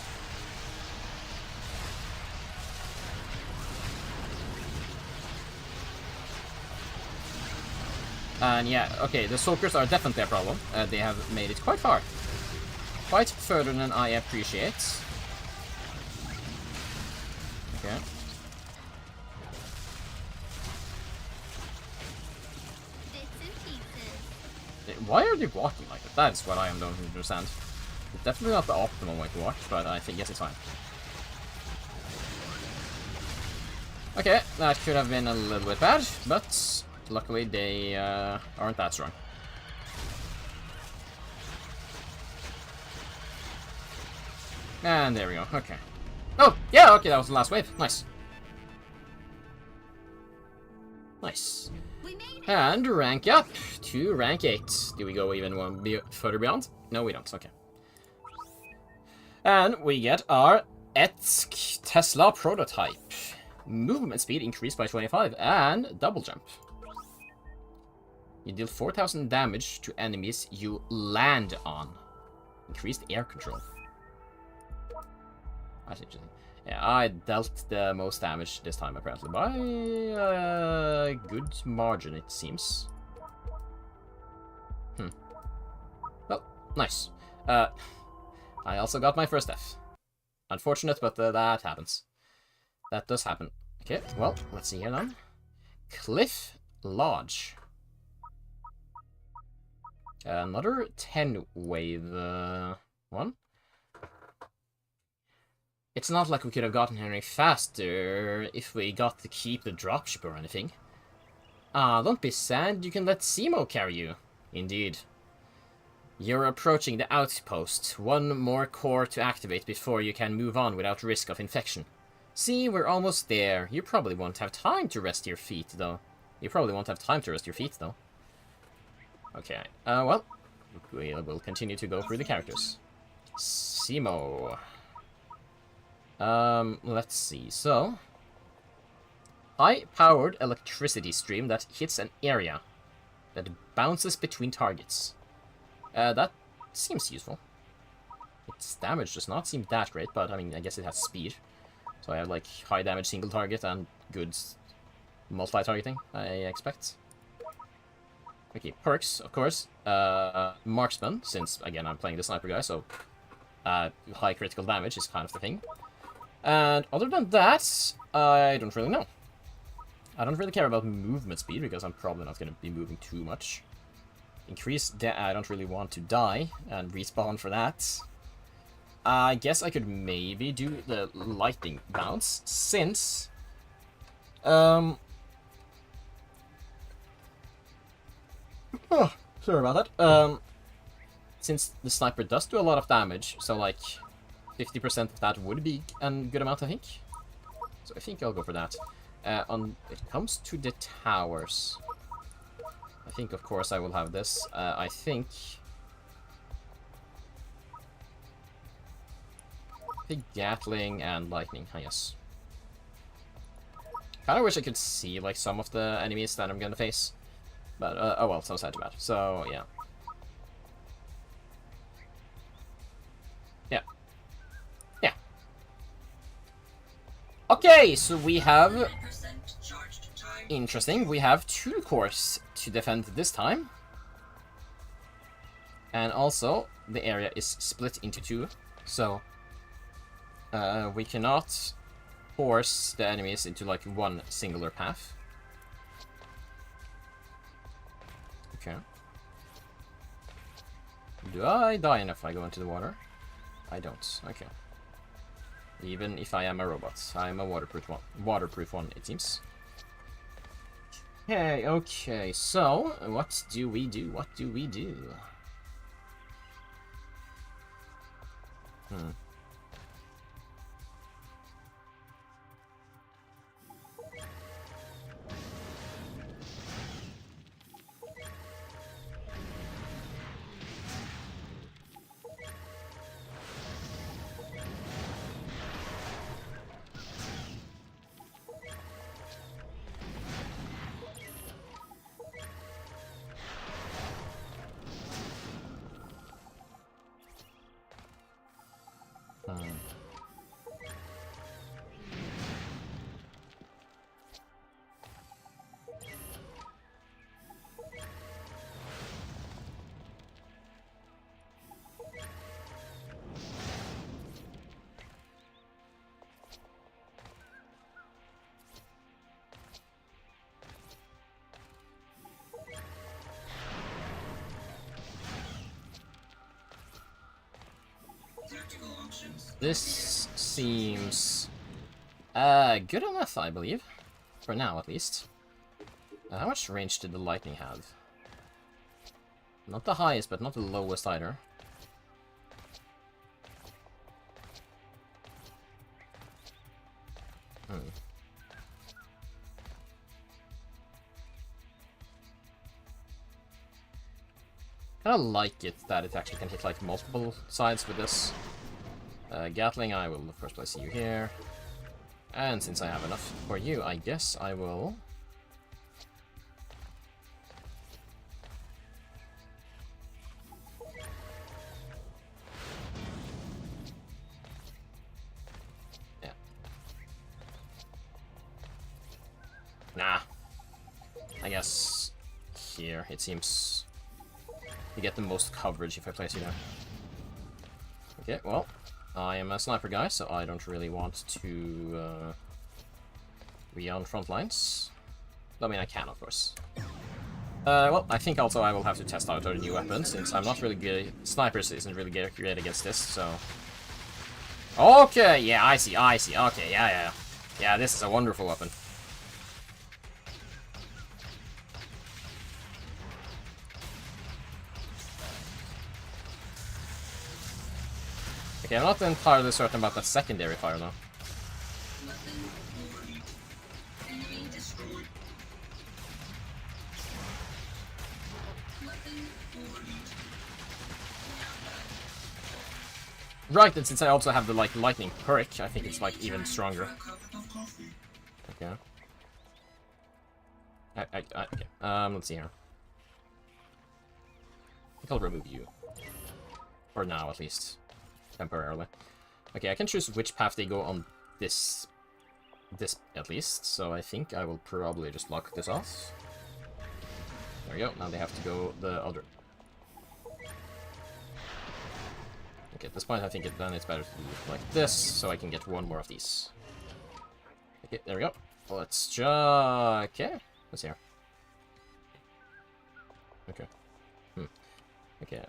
And yeah, okay, the soakers are definitely a problem. They have made it quite far. Quite further than I appreciate. Okay. Bits and pieces. Why are they walking like that? That is what I don't understand. It's definitely not the optimal way to walk, but I think, yes, it's fine. Okay, that could have been a little bit bad, but luckily they aren't that strong. And there we go, okay. Oh, yeah, okay, that was the last wave. Nice. Nice. We made it. And rank up to rank 8. Do we go even one further beyond? No, we don't, okay. And we get our Etsk Tesla prototype. Movement speed increased by 25 and double jump. You deal 4,000 damage to enemies you land on. Increased air control. That's interesting. Yeah, I dealt the most damage this time apparently by a good margin, it seems. Well, nice. I also got my first F. Unfortunate, but that happens. That does happen. Okay, well, let's see here then. Cliff Lodge. Another 10 wave one. It's not like we could have gotten here any faster if we got to keep the dropship or anything. Don't be sad, you can let Simo carry you. Indeed. You're approaching the outpost. One more core to activate before you can move on without risk of infection. See, we're almost there. You probably won't have time to rest your feet, though. Okay, well, we will continue to go through the characters. Simo. Let's see, so... high-powered electricity stream that hits an area that bounces between targets. That seems useful. Its damage does not seem that great, but I mean, I guess it has speed. So I have like high damage single target and good multi-targeting, I expect. Okay, perks, of course. Marksman, since again I'm playing the sniper guy, so high critical damage is kind of the thing. And other than that, I don't really know. I don't really care about movement speed because I'm probably not going to be moving too much. I don't really want to die and respawn for that. I guess I could maybe do the lightning bounce since oh, sorry about that. Since the sniper does do a lot of damage, so like 50% of that would be a good amount, I think. So I think I'll go for that. When it comes to the towers, I think, of course, I will have this. I think Gatling and Lightning, yes. Kinda wish I could see, like, some of the enemies that I'm gonna face. But, oh well, so sad too bad. So, yeah. Yeah. Okay, so we have... Interesting, we have 2 cores to defend this time. And also, the area is split into 2, so we cannot force the enemies into like one singular path. Okay. Do I die enough if I go into the water? I don't. Okay. Even if I am a robot, I am a waterproof one, it seems. Okay, so, what do we do? This seems good enough, I believe. For now, at least. How much range did the lightning have? Not the highest, but not the lowest either. Kinda like it that it actually can hit like multiple sides with this. Gatling, I will of course place you here. And since I have enough for you, I guess I will... Yeah. Nah. I guess here it seems you get the most coverage if I place you there. Okay, well, I am a sniper guy, so I don't really want to be on front lines. I mean, I can, of course. Well, I think also I will have to test out our new weapons, since I'm not really good. Snipers isn't really great against this, so... Okay, yeah, I see. Okay, yeah. Yeah, this is a wonderful weapon. Okay, I'm not entirely certain about that secondary fire, though. Right, and since I also have the, like, lightning perk, I think it's, like, even stronger. Okay. Okay. Let's see here. I think I'll remove you. For now, at least. Temporarily. Okay, I can choose which path they go on this at least, so I think I will probably just lock this off. There we go, now they have to go the other. Okay, at this point I think then it's better to do it like this, so I can get one more of these. Okay, there we go. Let's just... Okay, let's see here. Okay. Okay,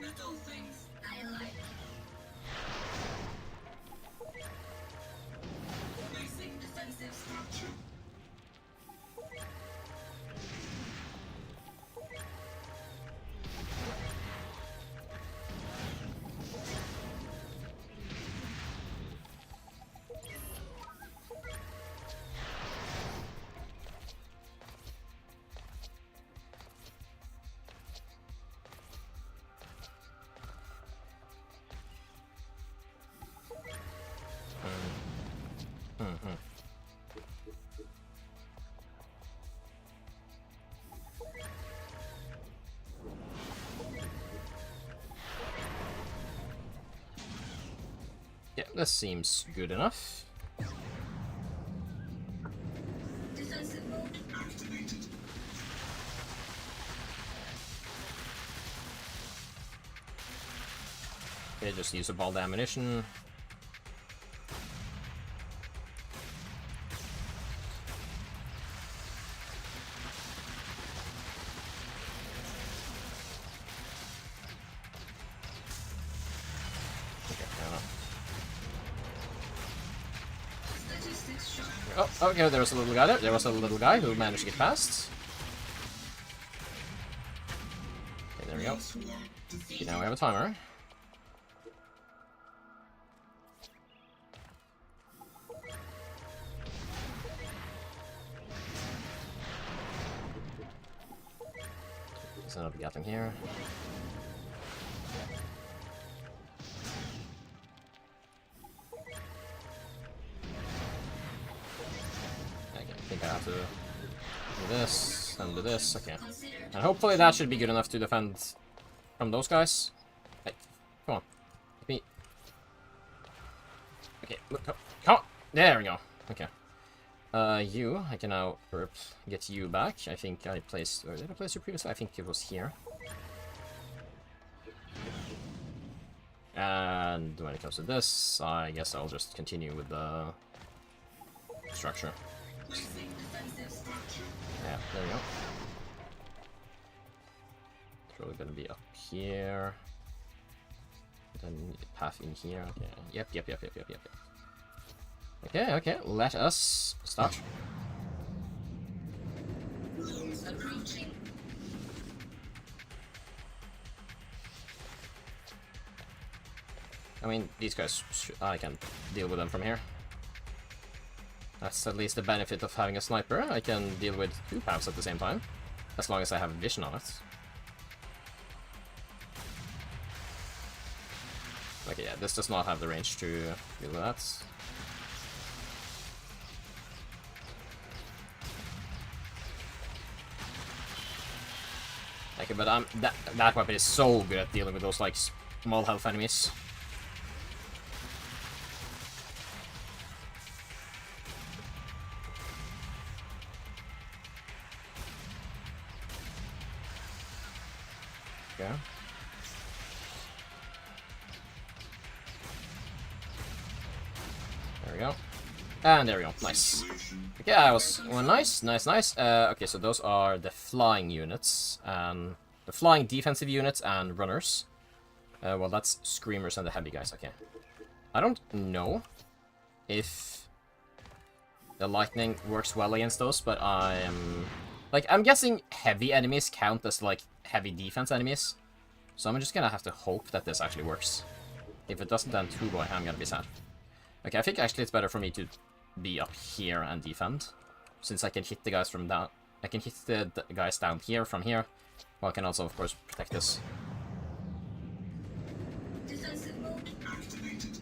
Little things I like. Placing defensive structure. Yeah, this seems good enough. Defensive mode activated. Okay, just use up all the ammunition. Oh, okay, there was a little guy there. There was a little guy who managed to get past. Okay, there we go. Okay, now we have a timer. There's another Gatling here. I think I have to do this, and do this, okay. And hopefully that should be good enough to defend from those guys. Hey, come on. Let me... Okay, look, come on! There we go. Okay. You, I can now get you back. I think I placed... Where did I place you previously? I think it was here. And when it comes to this, I guess I'll just continue with the structure. Yeah, there we go. It's really gonna be up here. Then path in here. Okay. Yep. Okay. Let us start. Rooms approaching. I mean, these guys, I can deal with them from here. That's at least the benefit of having a sniper. I can deal with 2 paths at the same time, as long as I have vision on it. Okay, yeah, this does not have the range to deal with that. Okay, but that weapon is so good at dealing with those, like, small health enemies. Okay. There we go. And there we go. Nice. Okay, I was... Well, nice. Okay, so those are the flying units. The flying defensive units and runners. Well, that's screamers and the heavy guys. Okay. I don't know if the lightning works well against those, but I'm guessing heavy enemies count as, like, heavy defense enemies. So I'm just gonna have to hope that this actually works. If it doesn't, then too boy, I'm gonna be sad. Okay, I think actually it's better for me to be up here and defend, since I can hit the guys from down. I can hit the guys down here from here, while I can also, of course, protect this. Defensive mode activated.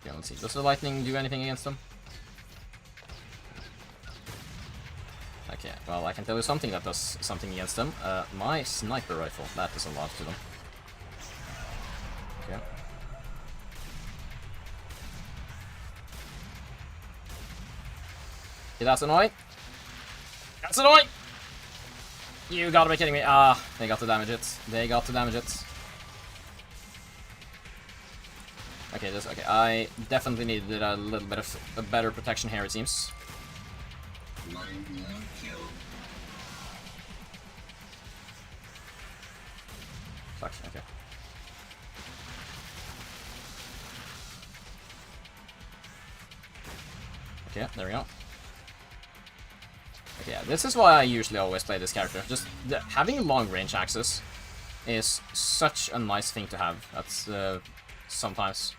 Yeah, let's see. Does the lightning do anything against them? Okay, well, I can tell you something that does something against them. My sniper rifle, that does a lot to them. Okay. Okay, that's annoying. That's annoying! You gotta be kidding me. Ah, they got to damage it. They got to damage it. Okay, okay. I definitely needed a little bit of a better protection here, it seems. One more kill. Fuck, okay. Okay, there we go. Okay, yeah, this is why I usually always play this character. Just having long range access is such a nice thing to have. That's sometimes.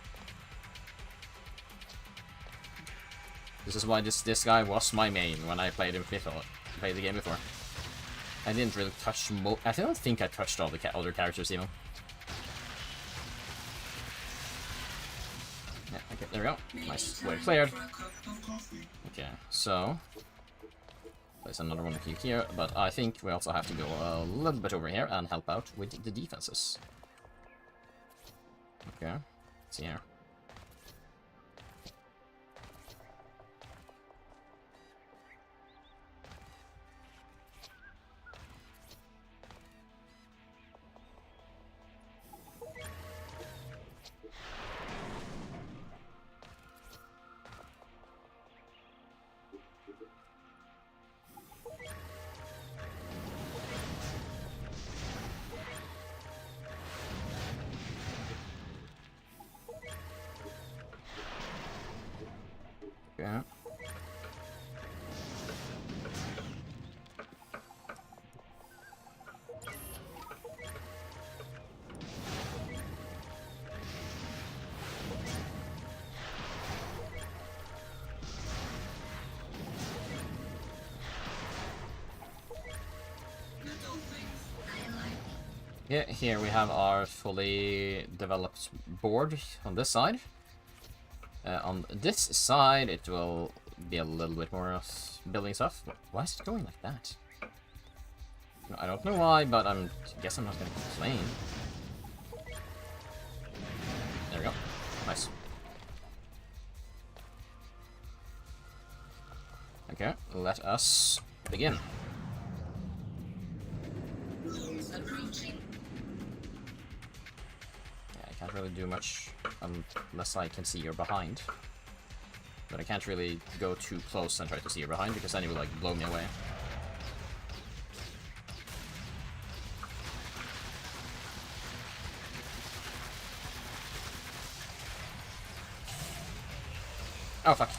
This is why this guy was my main when I played him before. Played the game before. I didn't really touch I don't think I touched all the other characters even. Yeah, okay, there we go. Nice. Way cleared. Okay, so there's another one of you here, but I think we also have to go a little bit over here and help out with the defenses. Okay, let's see here. Yeah. Yeah, here we have our fully developed board on this side. On this side, it will be a little bit more building stuff. Why is it going like that? I don't know why, but I guess I'm not going to complain. There we go. Nice. Okay, let us begin. Can't really do much unless I can see you're behind. But I can't really go too close and try to see you're behind because then you will like blow me away. Oh, fuck.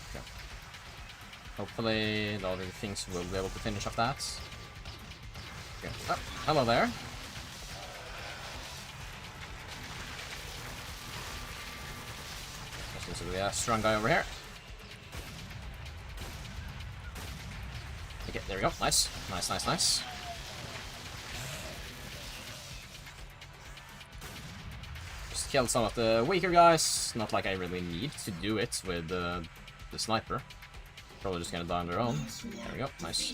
Okay. Hopefully the other things will be able to finish off that. Okay. Oh, hello there. This is a strong guy over here. Okay, there we go. Nice. Nice, nice, nice. Just killed some of the weaker guys. Not like I really need to do it with the sniper. Probably just gonna die on their own. There we go. Nice.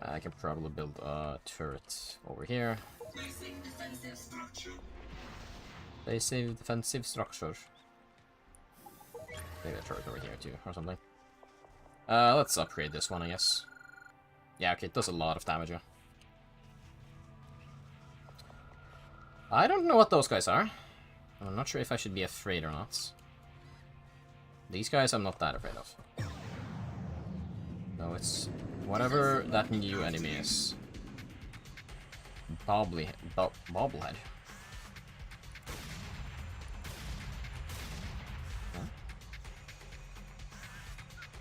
I can probably build a turret over here. Placing defensive structure. Basic defensive structure. Maybe a turret over here too, or something. Let's upgrade this one, I guess. Yeah, okay, it does a lot of damage. Yeah. I don't know what those guys are. I'm not sure if I should be afraid or not. These guys I'm not that afraid of. No, it's whatever that new enemy is. Bobblehead.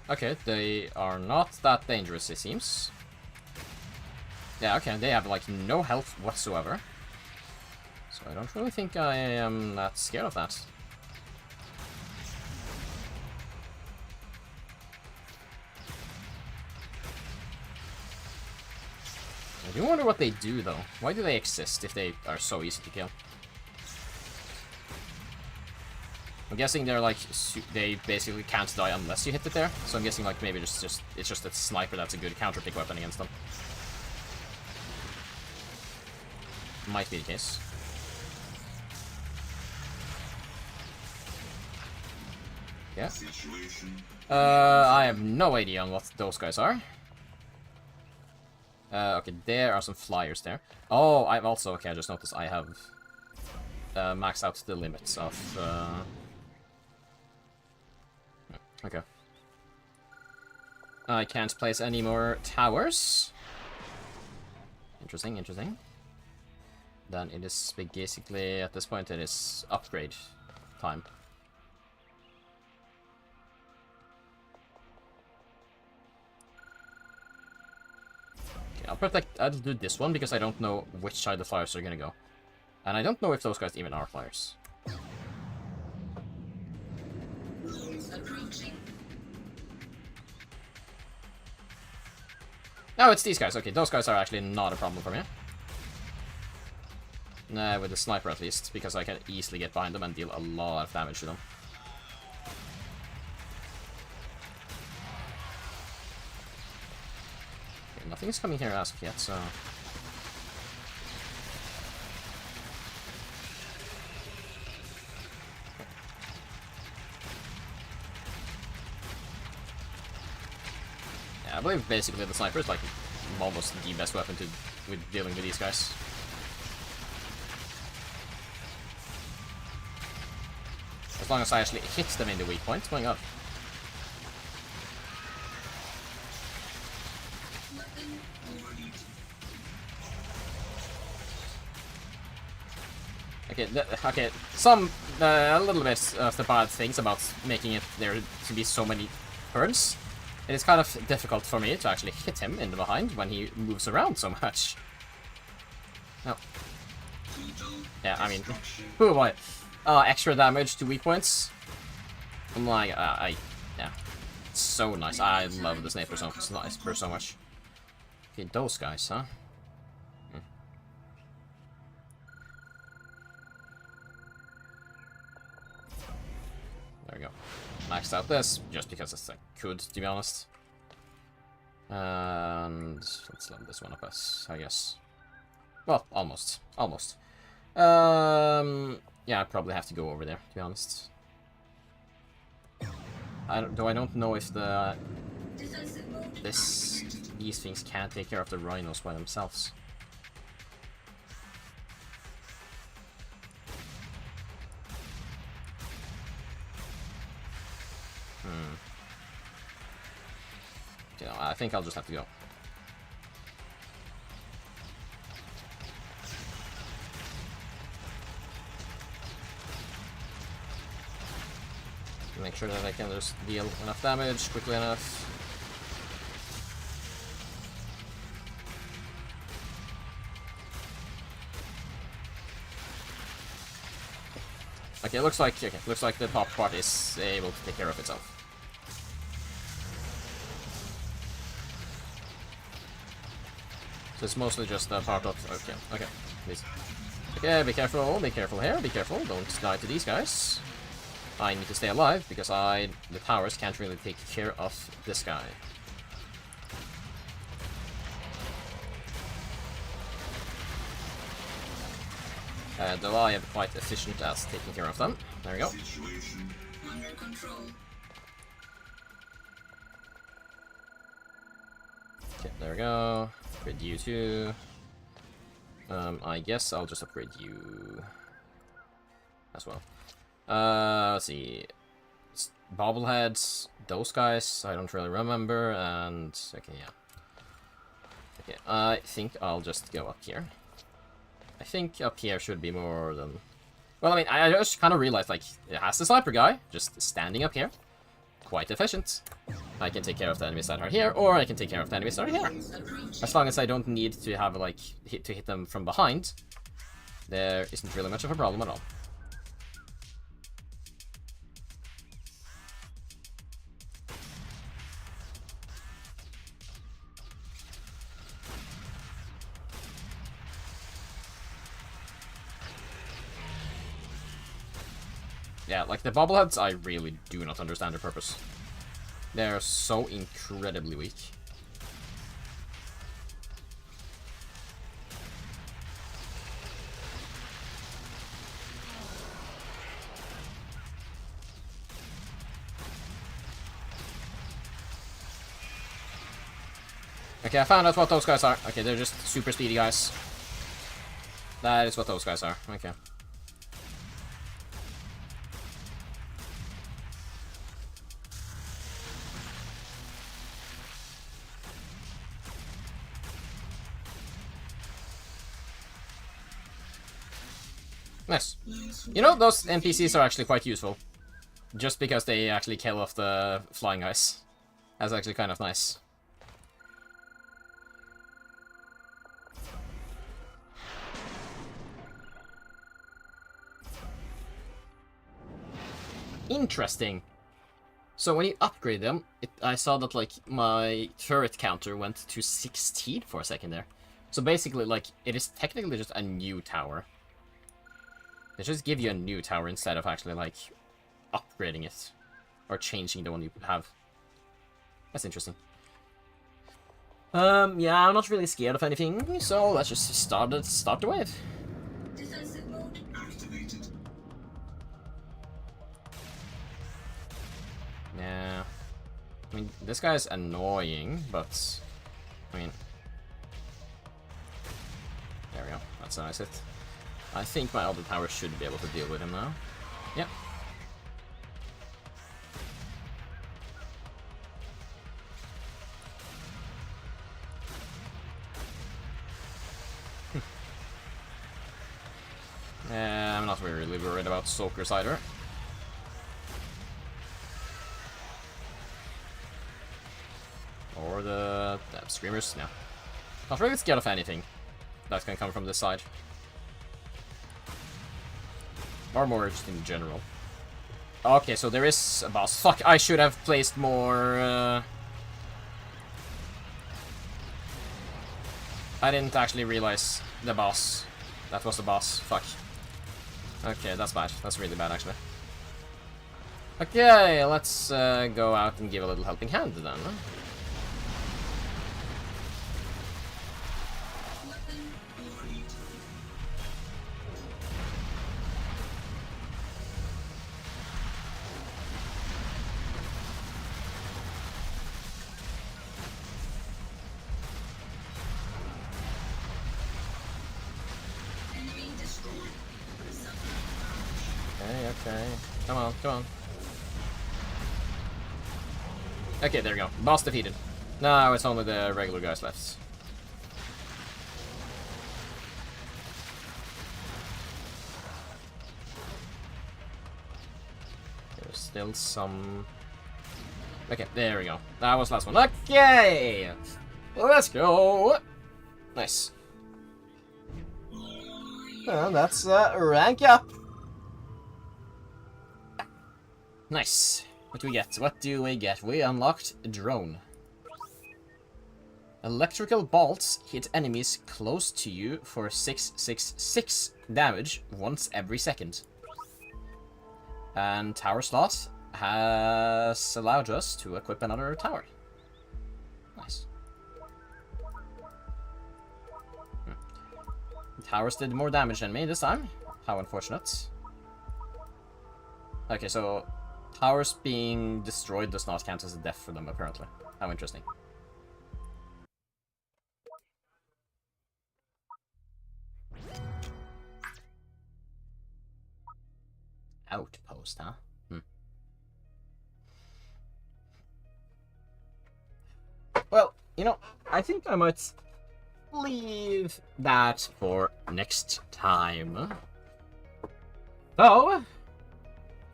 Okay, they are not that dangerous, it seems. Yeah, okay, they have, like, no health whatsoever. So I don't really think I am that scared of that. I do wonder what they do, though. Why do they exist if they are so easy to kill? I'm guessing they're like, they basically can't die unless you hit it there. So I'm guessing like maybe it's just a sniper that's a good counter-pick weapon against them. Might be the case. Yeah. I have no idea on what those guys are. Okay, there are some flyers there. Oh, I've also, okay, I just noticed I have maxed out the limits of... Okay. I can't place any more towers. Interesting, interesting. Then it is basically, at this point, it is upgrade time. Okay, I'll do this one because I don't know which side the flyers are gonna go. And I don't know if those guys even are flyers. No, it's these guys. Okay, those guys are actually not a problem for me. Nah, with the sniper at least, because I can easily get behind them and deal a lot of damage to them. Okay, nothing's coming here as of yet, so... I believe basically the sniper is like almost the best weapon with dealing with these guys. As long as I actually hit them in the weak point. Oh my god. Okay, okay. Some a little bit of the bad things about making it there to be so many turns. It is kind of difficult for me to actually hit him in the behind when he moves around so much. No. Yeah, I mean, who am I? Extra damage to weak points. I'm like, yeah. It's so nice. I love the sniper so much. Okay, those guys, huh? There we go. Maxed out this, just because I could, to be honest. And let's level this one up, I guess. Well, almost. Almost. Yeah, I probably have to go over there, to be honest. I don't know if these things can't take care of the rhinos by themselves. Okay, I think I'll just have to go. Make sure that I can just deal enough damage quickly enough. Okay, looks like the top part is able to take care of itself. So it's mostly just a part of. Okay, please. Okay, be careful here, be careful. Don't die to these guys. I need to stay alive because the towers can't really take care of this guy. Though I am quite efficient at taking care of them. There we go. Situation under control. Okay, there we go. Upgrade you too. I guess I'll just upgrade you as well. Let's see. Bobbleheads, those guys, I don't really remember, and okay, yeah. Okay, I think I'll just go up here. I think up here should be more than... Well, I mean, I just kind of realized, like, it has the sniper guy, just standing up here. Quite efficient. I can take care of the enemies that are here, or I can take care of the enemies that are here. As long as I don't need to have, like, hit them from behind, there isn't really much of a problem at all. Yeah, like the bobbleheads, I really do not understand their purpose. They're so incredibly weak. Okay, I found out what those guys are. Okay, they're just super speedy guys. That is what those guys are. Okay. Nice. You know, those NPCs are actually quite useful. Just because they actually kill off the flying guys. That's actually kind of nice. Interesting. So when you upgrade them, I saw that like my turret counter went to 16 for a second there. So basically, like, it is technically just a new tower. They just give you a new tower instead of actually, like, upgrading it. Or changing the one you have. That's interesting. Yeah, I'm not really scared of anything, so let's just start the wave. Defensive mode activated. Yeah. I mean, this guy's annoying, but... I mean... There we go. That's a nice hit. I think my other tower should be able to deal with him now. Yep. I'm not really worried about Soakers either. Or the Screamers, no. Not really scared of anything that can come from this side. Or more just in general. Okay, so there is a boss. Fuck, I should have placed more... I didn't actually realize the boss. That was the boss. Fuck. Okay, that's bad. That's really bad, actually. Okay, let's go out and give a little helping hand then. Okay. Come on, come on. Okay, there we go. Boss defeated. Now it's only the regular guys left. There's Still some... Okay, there we go. That was the last one. Okay! Let's go! Nice. And that's rank up. Nice. What do we get? What do we get? We unlocked a drone. Electrical bolts hit enemies close to you for 666 damage once every second. And tower slot has allowed us to equip another tower. Nice. Towers did more damage than me this time. How unfortunate. Okay, so towers being destroyed does not count as a death for them, apparently. How interesting. Outpost, huh? Well, you know, I think I might leave that for next time. So,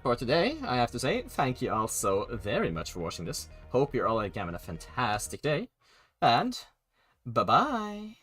for today, I have to say thank you all so very much for watching this. Hope you're all having a fantastic day, and bye-bye!